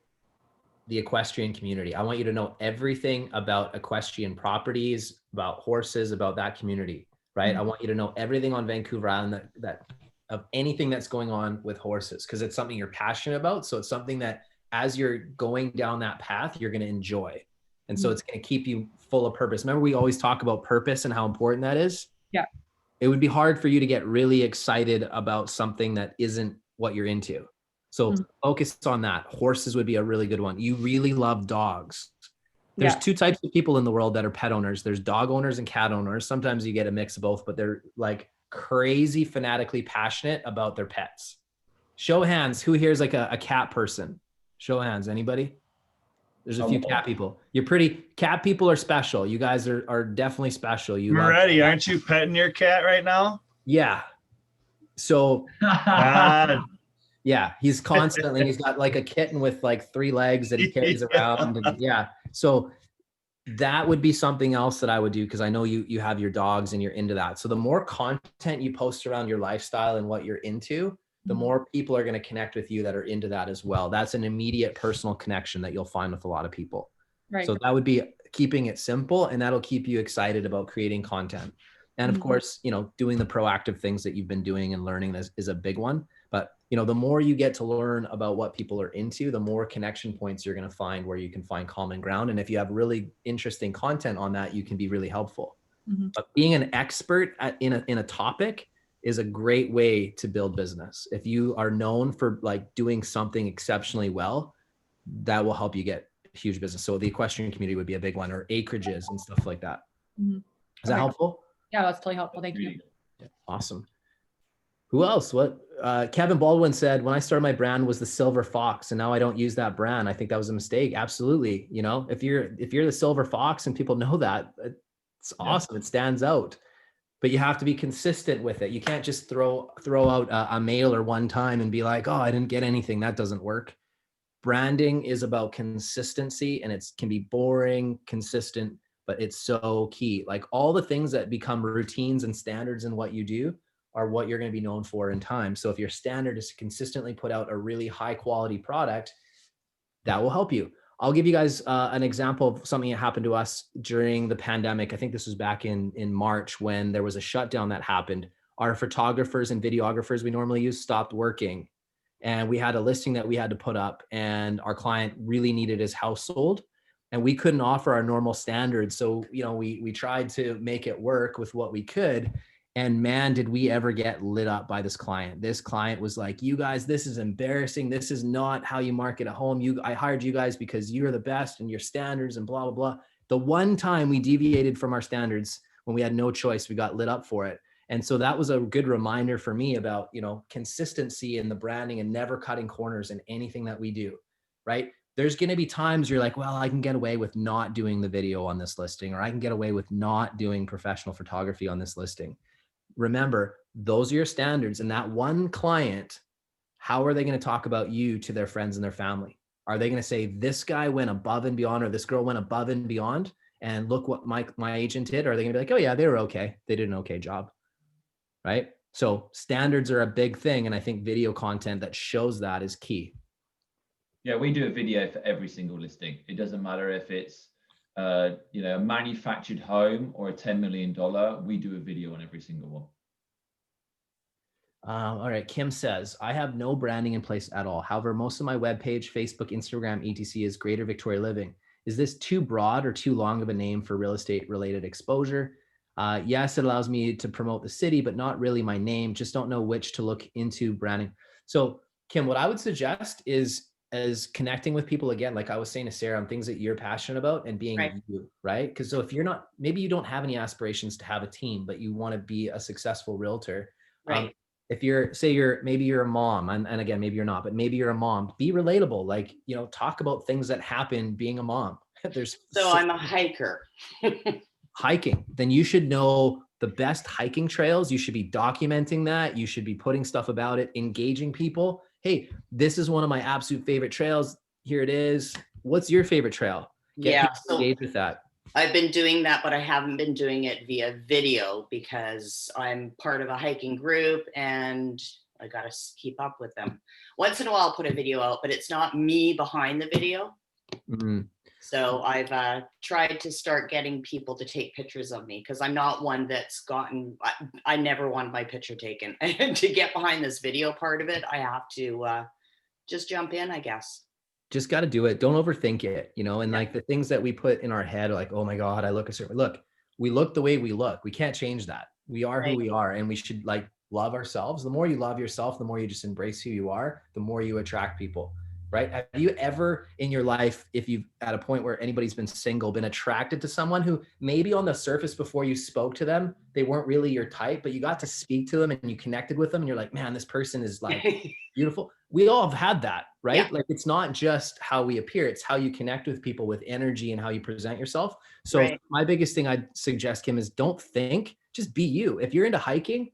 The equestrian community. I want you to know everything about equestrian properties, about horses, about that community, right? I want you to know everything on Vancouver Island that of anything that's going on with horses, because it's something you're passionate about. So it's something that as you're going down that path, you're going to enjoy. And so it's going to keep you full of purpose. Remember, we always talk about purpose and how important that is? Yeah. It would be hard for you to get really excited about something that isn't what you're into. So focus on that. Horses would be a really good one. You really love dogs. There's two types of people in the world that are pet owners. There's dog owners and cat owners. Sometimes you get a mix of both, but they're like crazy fanatically passionate about their pets. Show of hands, who here is like a cat person? Show of hands, anybody? There's a few cat people. Cat people are special. You guys are definitely special. Moretti, aren't you petting your cat right now? Yeah. So God. yeah, he's constantly, he's got like a kitten with like 3 legs that he carries around. And yeah. So that would be something else that I would do, because I know you have your dogs and you're into that. So the more content you post around your lifestyle and what you're into, the more people are going to connect with you that are into that as well. That's an immediate personal connection that you'll find with a lot of people. Right. So that would be keeping it simple, and that'll keep you excited about creating content. And of course, doing the proactive things that you've been doing and learning is a big one. But, the more you get to learn about what people are into, the more connection points you're going to find where you can find common ground. And if you have really interesting content on that, you can be really helpful. But being an expert in a topic is a great way to build business. If you are known for like doing something exceptionally well, that will help you get huge business. So the equestrian community would be a big one, or acreages and stuff like that. Is that helpful? Yeah, that's totally helpful. Thank you. Yeah, awesome. Who else? Kevin Baldwin said, when I started my brand was the Silver Fox, and now I don't use that brand. I think that was a mistake. Absolutely. If you're the Silver Fox and people know that, it's awesome. It stands out. But you have to be consistent with it. You can't just throw out a mailer one time and be like, oh, I didn't get anything. That doesn't work. Branding is about consistency, and it can be boring, consistent, but it's so key. Like all the things that become routines and standards in what you do are what you're going to be known for in time. So if your standard is to consistently put out a really high quality product, that will help you. I'll give you guys an example of something that happened to us during the pandemic. I think this was back in March when there was a shutdown that happened. Our photographers and videographers we normally use stopped working. And we had a listing that we had to put up, and our client really needed his house sold, and we couldn't offer our normal standards. So, we tried to make it work with what we could. And man, did we ever get lit up by this client. This client was like, you guys, this is embarrassing. This is not how you market at home. I hired you guys because you're the best and your standards and blah, blah, blah. The one time we deviated from our standards when we had no choice, we got lit up for it. And so that was a good reminder for me about, consistency in the branding and never cutting corners in anything that we do, right? There's going to be times you're like, well, I can get away with not doing the video on this listing, or I can get away with not doing professional photography on this listing. Remember, those are your standards. And that one client, how are they going to talk about you to their friends and their family? Are they going to say, this guy went above and beyond, or this girl went above and beyond, and look what my agent did? Or are they going to be like, oh yeah, they were okay. They did an okay job, right? So standards are a big thing. And I think video content that shows that is key. Yeah, we do a video for every single listing. It doesn't matter if it's a manufactured home or a $10 million, we do a video on every single one. All right. Kim says, I have no branding in place at all. However, most of my webpage, Facebook, Instagram, etc. is Greater Victoria Living. Is this too broad or too long of a name for real estate related exposure? Yes, it allows me to promote the city, but not really my name. Just don't know which to look into branding. So Kim, what I would suggest is connecting with people again, like I was saying to Sarah, on things that you're passionate about and being Right. you, right? Because so if you're not, maybe you don't have any aspirations to have a team, but you want to be a successful realtor. Right. If maybe you're a mom, and again, maybe you're not, but maybe you're a mom, be relatable, like, talk about things that happen being a mom. There's So I'm a hiker. hiking, then you should know the best hiking trails. You should be documenting that. You should be putting stuff about it, engaging people. Hey, this is one of my absolute favorite trails. Here it is. What's your favorite trail? Get Yeah. people So engaged with that. I've been doing that, but I haven't been doing it via video because I'm part of a hiking group and I got to keep up with them. Once in a while, I'll put a video out, but it's not me behind the video. Mhm. So I've tried to start getting people to take pictures of me because I'm not one that's I never wanted my picture taken. And to get behind this video part of it, I have to just jump in, I guess. Just got to do it. Don't overthink it, and Yeah. like the things that we put in our head, like, oh my God, I look a certain, we look the way we look. We can't change that. We are who Right. we are, and we should like love ourselves. The more you love yourself, the more you just embrace who you are, the more you attract people, right? Have you ever in your life, if you've at a point where anybody's been single, been attracted to someone who maybe on the surface before you spoke to them, they weren't really your type, but you got to speak to them and you connected with them and you're like, man, this person is like beautiful. We all have had that, right? Yeah. Like it's not just how we appear, it's how you connect with people with energy and how you present yourself. So Right. my biggest thing I'd suggest, Kim, is don't think, just be you. If you're into hiking,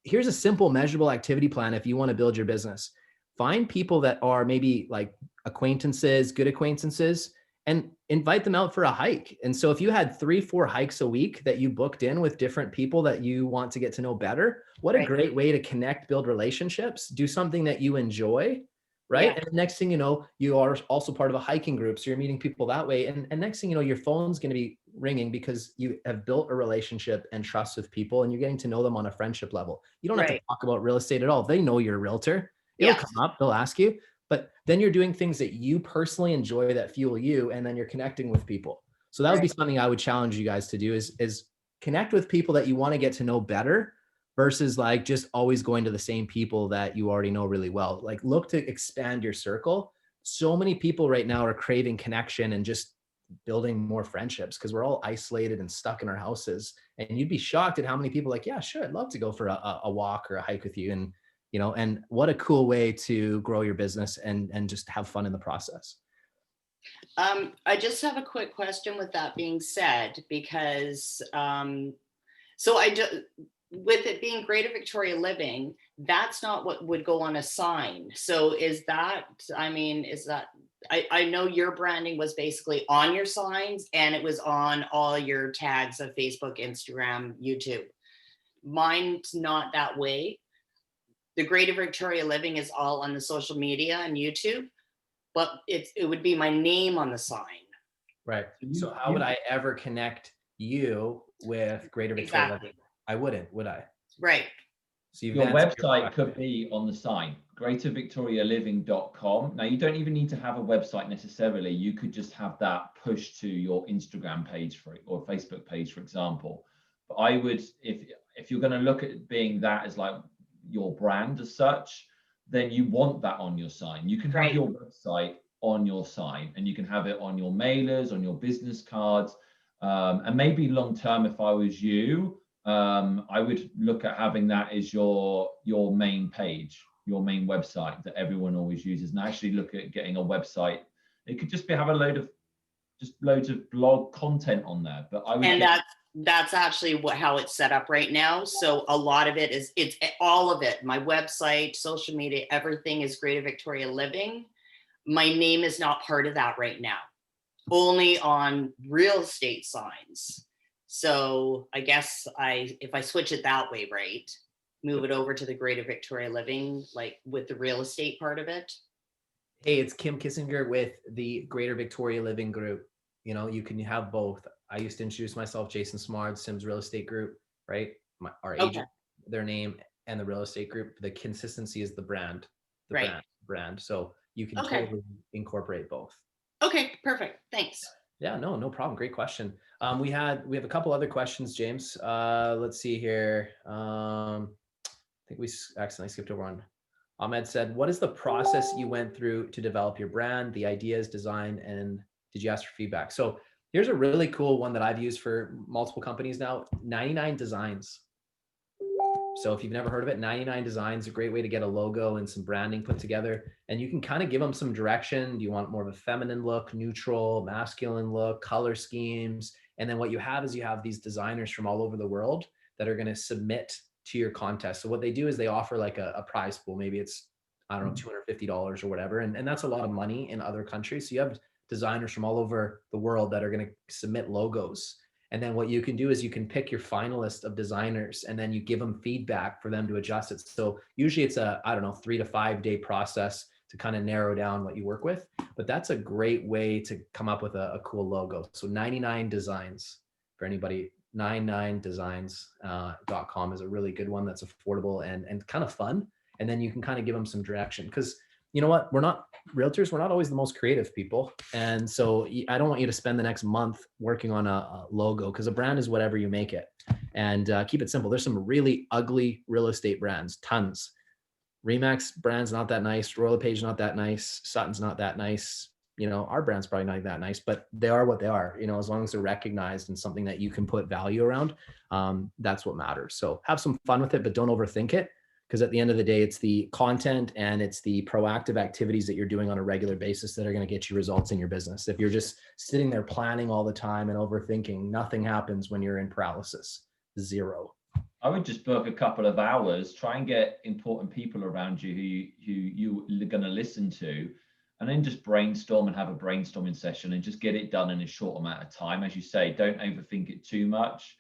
here's a simple measurable activity plan. If you want to build your business, find people that are maybe like acquaintances, good acquaintances, and invite them out for a hike. And so if you had 3-4 hikes a week that you booked in with different people that you want to get to know better, what a Right. great way to connect, build relationships, do something that you enjoy, right? Yeah. And the next thing you know, you are also part of a hiking group. So you're meeting people that way. And next thing you know, your phone's going to be ringing because you have built a relationship and trust with people and you're getting to know them on a friendship level. You don't have to Right. talk about real estate at all. They know you're a realtor. It'll Yeah. come up, they'll ask you, but then you're doing things that you personally enjoy that fuel you, and then you're connecting with people. So that would be something I would challenge you guys to do is connect with people that you want to get to know better versus like just always going to the same people that you already know really well. Like look to expand your circle. So many people right now are craving connection and just building more friendships because we're all isolated and stuck in our houses. And you'd be shocked at how many people like, yeah, sure, I'd love to go for a walk or a hike with you. And and what a cool way to grow your business and just have fun in the process. I just have a quick question with that being said, because so I do, with it being Greater Victoria Living, that's not what would go on a sign. So is that, I know your branding was basically on your signs and it was on all your tags of Facebook, Instagram, YouTube. Mine's not that way. The Greater Victoria Living is all on the social media and YouTube, but it would be my name on the sign. Right. So how would I ever connect you with Greater Victoria Exactly. Living? I wouldn't, would I? Right. So you've Your answered website question. could be on the sign, greatervictorialiving.com. Now, you don't even need to have a website necessarily. You could just have that pushed to your Instagram page or Facebook page, for example. But I would, if you're going to look at being that as like your brand as such, then you want that on your sign. You can have Right. your website on your sign and you can have it on your mailers, on your business cards. And maybe long term, if I was you, I would look at having that as your main page, your main website that everyone always uses, and actually look at getting a website. It could just have loads of blog content on there. But I would And that's actually how it's set up right now. So a lot of it is, it's all of it. My website, social media, everything is Greater Victoria Living. My name is not part of that right now, only on real estate signs. So I guess if I switch it that way, right, move it over to the Greater Victoria Living, like with the real estate part of it. Hey, it's Kim Kissinger with the Greater Victoria Living Group. You can have both. I used to introduce myself, Jason Smard, Sims Real Estate Group, right? Our agent, their name. and the real estate group. The consistency is the brand, Right. brand. So you can Okay. totally incorporate both. Okay, perfect. Thanks. Yeah, no problem. Great question. We have a couple other questions, James. Let's see here. I think we accidentally skipped over one. Ahmed said, what is the process you went through to develop your brand, the ideas, design, and did you ask for feedback? So here's a really cool one that I've used for multiple companies now, 99 Designs. So if you've never heard of it, 99 Designs, a great way to get a logo and some branding put together. And you can kind of give them some direction. Do you want more of a feminine look, neutral, masculine look, color schemes? And then what you have is you have these designers from all over the world that are going to submit to your contest. So what they do is they offer like a prize pool. Maybe it's, I don't know, $250 or whatever. And that's a lot of money in other countries. So you have designers from all over the world that are going to submit logos. And then what you can do is you can pick your finalist of designers and then you give them feedback for them to adjust it. So usually it's a, I don't know, 3 to 5 day process to kind of narrow down what you work with. But that's a great way to come up with a cool logo. So 99 Designs for anybody, 99designs.com is a really good one that's affordable and kind of fun. And then you can kind of give them some direction because you know what? We're not realtors. We're not always the most creative people. And so I don't want you to spend the next month working on a logo because a brand is whatever you make it. And keep it simple. There's some really ugly real estate brands, tons. Remax brand's not that nice. Royal LePage not that nice. Sutton's not that nice. You know, our brand's probably not that nice, but they are what they are. You know, as long as they're recognized and something that you can put value around, that's what matters. So have some fun with it, but don't overthink it. Because at the end of the day, it's the content and it's the proactive activities that you're doing on a regular basis that are going to get you results in your business. If you're just sitting there planning all the time and overthinking, nothing happens when you're in paralysis. Zero. I would just book a couple of hours, try and get important people around you who you're going to listen to, and then just brainstorm and have a brainstorming session and just get it done in a short amount of time. As you say, don't overthink it too much.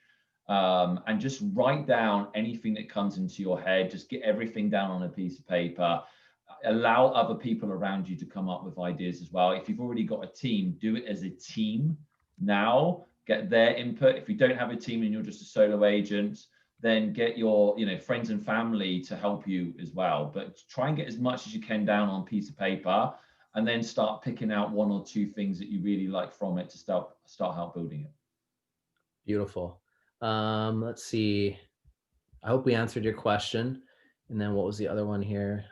And just write down anything that comes into your head. Just get everything down on a piece of paper. Allow other people around you to come up with ideas as well. If you've already got a team, do it as a team now. Get their input. If you don't have a team and you're just a solo agent, then get your friends and family to help you as well. But try and get as much as you can down on a piece of paper, and then start picking out 1 or 2 things that you really like from it to start help building it. Beautiful. Let's see. I hope we answered your question. And then what was the other one here?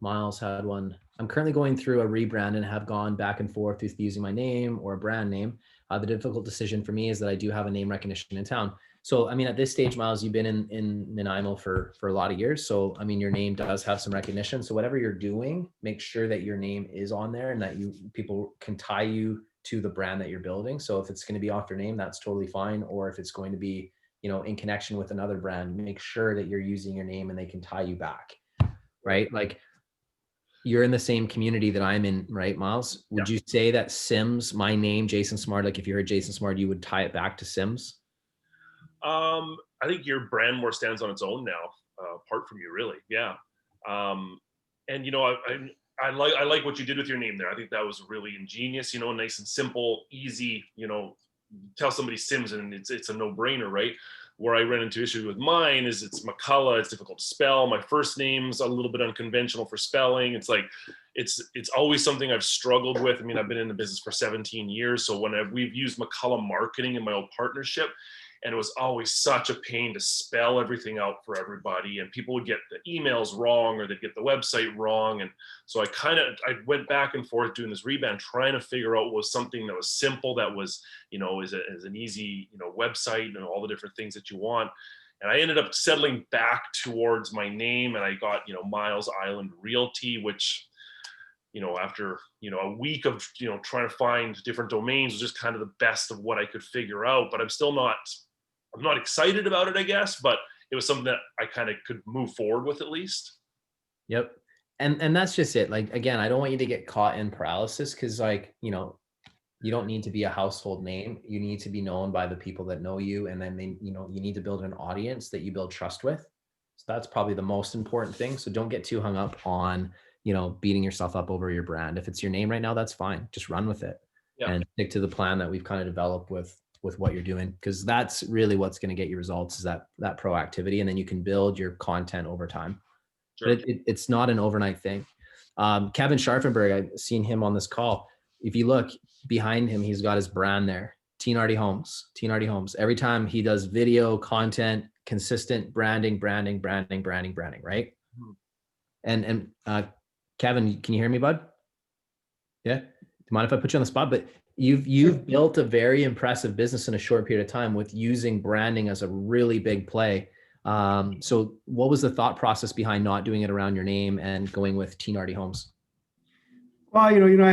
Miles had one. I'm currently going through a rebrand and have gone back and forth with using my name or a brand name. The difficult decision for me is that I do have a name recognition in town. So, I mean, at this stage, Miles, you've been in Nanaimo for a lot of years. So, I mean, your name does have some recognition. So whatever you're doing, make sure that your name is on there and that people can tie you to the brand that you're building. So if it's going to be off your name, that's totally fine. Or if it's going to be, in connection with another brand, make sure that you're using your name and they can tie you back, right? Like you're in the same community that I'm in, right, Miles? Would you say that Sims, my name, Jason Smart, like if you heard Jason Smart, you would tie it back to Sims? I think your brand more stands on its own now, apart from you, really. Yeah. And I like what you did with your name there. I think that was really ingenious, nice and simple, easy, tell somebody Sims and it's a no-brainer, right? Where I ran into issues with mine is it's McCullough, it's difficult to spell. My first name's a little bit unconventional for spelling. It's like, it's always something I've struggled with. I mean, I've been in the business for 17 years. So we've used McCullough Marketing in my old partnership, and it was always such a pain to spell everything out for everybody. And people would get the emails wrong or they'd get the website wrong. And so I went back and forth doing this rebrand, trying to figure out what was something that was simple, that was, is an easy, website and all the different things that you want. And I ended up settling back towards my name, and I got, Miles Island Realty, which, after, a week of, trying to find different domains was just kind of the best of what I could figure out. But I'm not excited about it, I guess, but it was something that I kind of could move forward with at least. Yep. And that's just it. Like, again, I don't want you to get caught in paralysis because you don't need to be a household name. You need to be known by the people that know you. And then you need to build an audience that you build trust with. So that's probably the most important thing. So don't get too hung up on, beating yourself up over your brand. If it's your name right now, that's fine. Just run with it and stick to the plan that we've kind of developed with with what you're doing, because that's really what's going to get you results, is that proactivity, and then you can build your content over time. Sure. But it's not an overnight thing. Kevin Scharfenberg, I've seen him on this call. If you look behind him, he's got his brand there, Team Homes. Every time he does video content, consistent branding, right? Mhm. And Kevin, can you hear me, bud? Yeah. Do you mind if I put you on the spot? But you've built a very impressive business in a short period of time with using branding as a really big play. So what was the thought process behind not doing it around your name and going with Team Homes? Well, I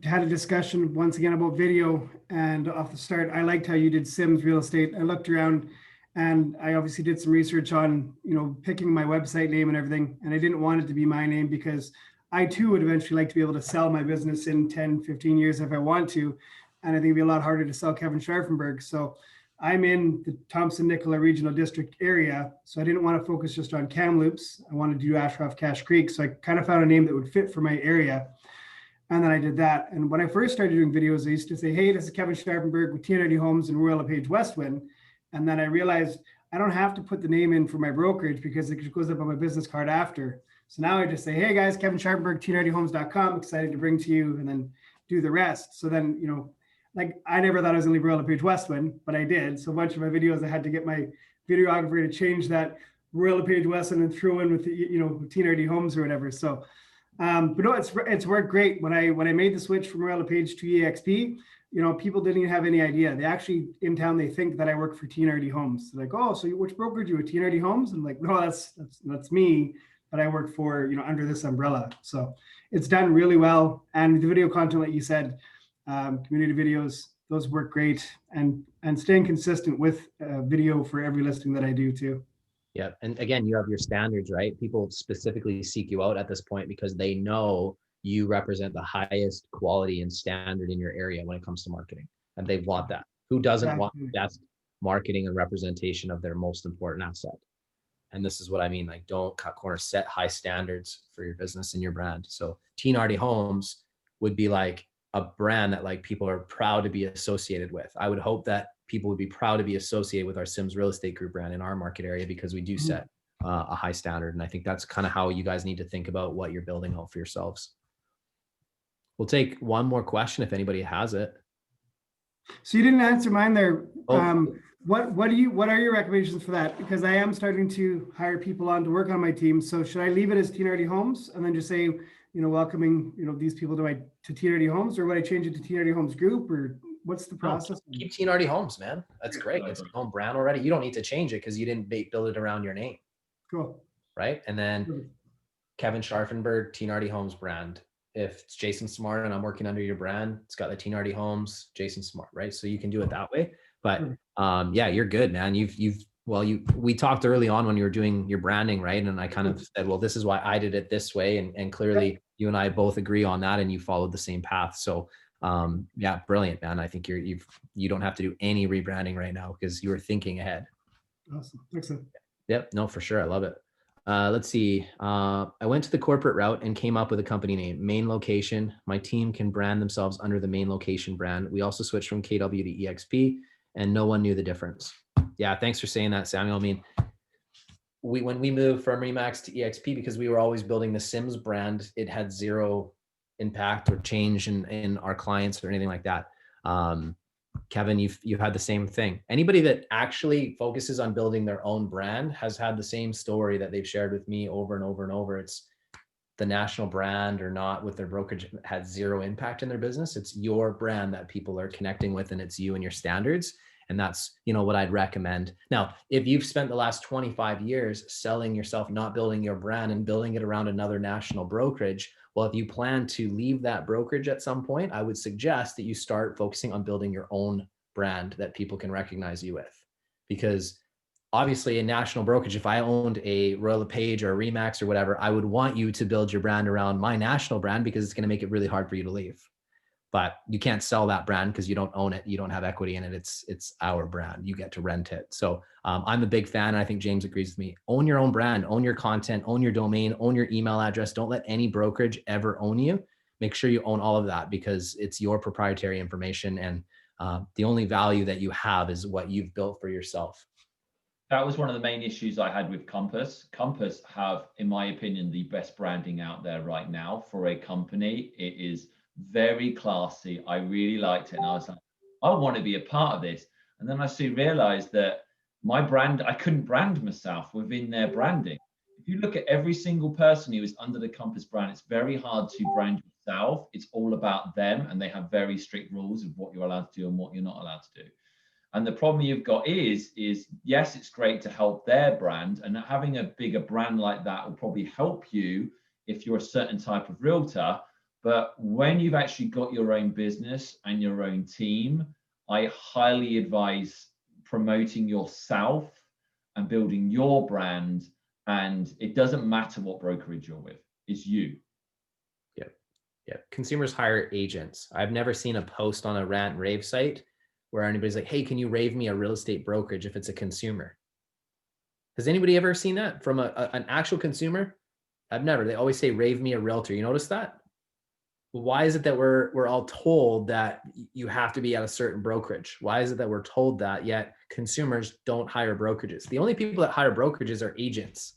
had a discussion once again about video, and off the start, I liked how you did Sims Real Estate. I looked around, and I obviously did some research on, picking my website name and everything. And I didn't want it to be my name, because I too would eventually like to be able to sell my business in 10, 15 years if I want to. And I think it'd be a lot harder to sell Kevin Scharfenberg. So I'm in the Thompson-Nicola Regional District area. So I didn't want to focus just on Kamloops. I wanted to do Ashcroft Cache Creek. So I kind of found a name that would fit for my area. And then I did that. And when I first started doing videos, I used to say, hey, this is Kevin Scharfenberg with TNRD Homes in Royal LePage Westwin. And then I realized I don't have to put the name in for my brokerage, because it just goes up on my business card after. So now I just say, hey guys, Kevin Scharfenberg, TNRDhomes.com, excited to bring to you, and then do the rest. So then, like, I never thought I was going to leave Royal LePage Westwin, but I did. So a bunch of my videos, I had to get my videographer to change that Royal LePage Westwin and throw in with the, TNRD Homes or whatever. So, but no, it's worked great. When I made the switch from Royal LePage to EXP, people didn't even have any idea. They actually, in town, they think that I work for TNRD Homes. They're like, oh, so which brokerage are you with, TNRD Homes? And I'm like, no, that's me, but I work for, under this umbrella. So it's done really well. And the video content, like you said, community videos, those work great, and staying consistent with video for every listing that I do too. Yeah. And again, you have your standards, right? People specifically seek you out at this point because they know you represent the highest quality and standard in your area when it comes to marketing. And they want that. Who doesn't want the best marketing and representation of their most important asset? And this is what I mean, like, don't cut corners, set high standards for your business and your brand. So TNRD Homes would be like a brand that like people are proud to be associated with. I would hope that people would be proud to be associated with our Sims Real Estate Group brand in our market area, because we do set a high standard. And I think that's kind of how you guys need to think about what you're building out for yourselves. We'll take one more question if anybody has it. So you didn't answer mine there. Oh. What are your recommendations for that? Because I am starting to hire people on to work on my team. So should I leave it as TNRD Homes and then just say, welcoming, these people to TNRD Homes, or would I change it to TNRD Homes Group, or what's the process? Keep TNRD Homes, man. That's great. It's a home brand already. You don't need to change it because you didn't build it around your name. Cool. Right. And then Perfect. Kevin Scharfenberg, TNRD Homes brand. If it's Jason Smart and I'm working under your brand, it's got the TNRD Homes, Jason Smart, right? So you can do it that way. But yeah, you're good, man. We talked early on when you were doing your branding, right? And I kind of said, well, this is why I did it this way. And clearly you and I both agree on that, and you followed the same path. So yeah, brilliant, man. I think you don't have to do any rebranding right now because you were thinking ahead. Awesome. Excellent. Yep. No, for sure. I love it. Let's see. I went to the corporate route and came up with a company name, Main Location. My team can brand themselves under the Main Location brand. We also switched from KW to EXP, and no one knew the difference. Yeah. Thanks for saying that, Samuel. I mean, when we moved from Remax to EXP, because we were always building the Sims brand, it had zero impact or change in our clients or anything like that. Kevin, you've had the same thing. Anybody that actually focuses on building their own brand has had the same story that they've shared with me over and over and over. It's the national brand or not with their brokerage had zero impact in their business. It's your brand that people are connecting with, and it's you and your standards. And that's, what I'd recommend. Now, if you've spent the last 25 years selling yourself, not building your brand and building it around another national brokerage, well, if you plan to leave that brokerage at some point, I would suggest that you start focusing on building your own brand that people can recognize you with. Because obviously a national brokerage, if I owned a Royal LePage or a Remax or whatever, I would want you to build your brand around my national brand because it's going to make it really hard for you to leave. But you can't sell that brand because you don't own it. You don't have equity in it. It's our brand. You get to rent it. So I'm a big fan. And I think James agrees with me. Own your own brand, own your content, own your domain, own your email address. Don't let any brokerage ever own you. Make sure you own all of that because it's your proprietary information. And The only value that you have is what you've built for yourself. That was one of the main issues I had with Compass. Compass have, in my opinion, the best branding out there right now for a company. It is very classy. I really liked it. And I was like, I want to be a part of this. And then I soon realized that my brand, I couldn't brand myself within their branding. If you look at every single person who is under the Compass brand, it's very hard to brand yourself. It's all about them, and they have very strict rules of what you're allowed to do and what you're not allowed to do. And the problem you've got is yes, it's great to help their brand, and having a bigger brand like that will probably help you if you're a certain type of realtor. But when you've actually got your own business and your own team, I highly advise promoting yourself and building your brand. And it doesn't matter what brokerage you're with, it's you. Yeah. Consumers hire agents. I've never seen a post on a rant and rave site where anybody's like, hey, can you rave me a real estate brokerage if it's a consumer? Has anybody ever seen that from an actual consumer? I've never. They always say, rave me a realtor. You notice that? Why is it that we're all told that you have to be at a certain brokerage? Why is it that we're told that, yet consumers don't hire brokerages? The only people that hire brokerages are agents.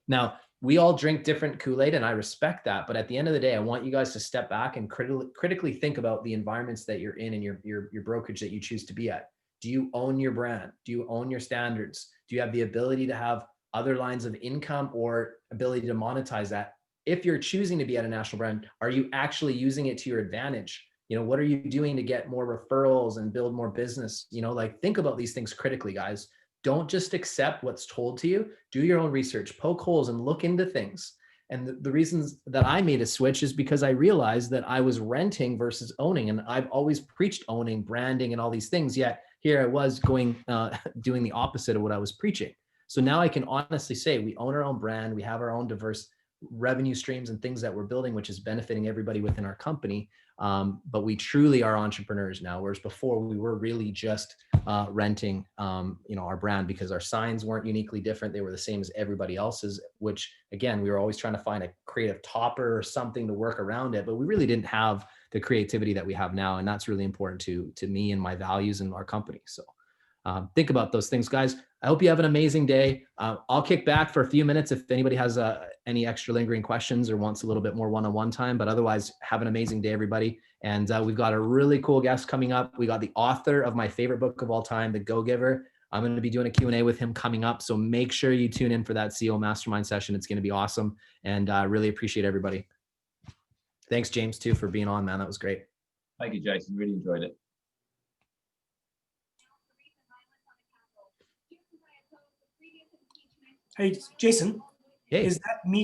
Now, we all drink different Kool-Aid, and I respect that. But at the end of the day, I want you guys to step back and critically think about the environments that you're in and your brokerage that you choose to be at. Do you own your brand? Do you own your standards? Do you have the ability to have other lines of income or ability to monetize that? If you're choosing to be at a national brand, are you actually using it to your advantage? You know, what are you doing to get more referrals and build more business? You know, like, think about these things critically, guys. Don't just accept what's told to you. Do your own research, poke holes and look into things. And the reasons that I made a switch is because I realized that I was renting versus owning. And I've always preached owning, branding, and all these things. Yet here I was going, doing the opposite of what I was preaching. So now I can honestly say we own our own brand. We have our own diverse revenue streams and things that we're building, which is benefiting everybody within our company. But we truly are entrepreneurs now, whereas before we were really just renting, our brand, because our signs weren't uniquely different. They were the same as everybody else's, which again, we were always trying to find a creative topper or something to work around it, but we really didn't have the creativity that we have now. And that's really important to me and my values and our company. So think about those things, guys. I hope you have an amazing day. I'll kick back for a few minutes if anybody has any extra lingering questions or wants a little bit more one-on-one time, but otherwise have an amazing day, everybody. And we've got a really cool guest coming up. We got the author of my favorite book of all time, The Go-Giver. I'm going to be doing a Q&A with him coming up. So make sure you tune in for that CEO Mastermind session. It's going to be awesome. And I really appreciate everybody. Thanks, James, too, for being on, man. That was great. Thank you, Jason. Really enjoyed it. Hey, Jason, Hey. is that me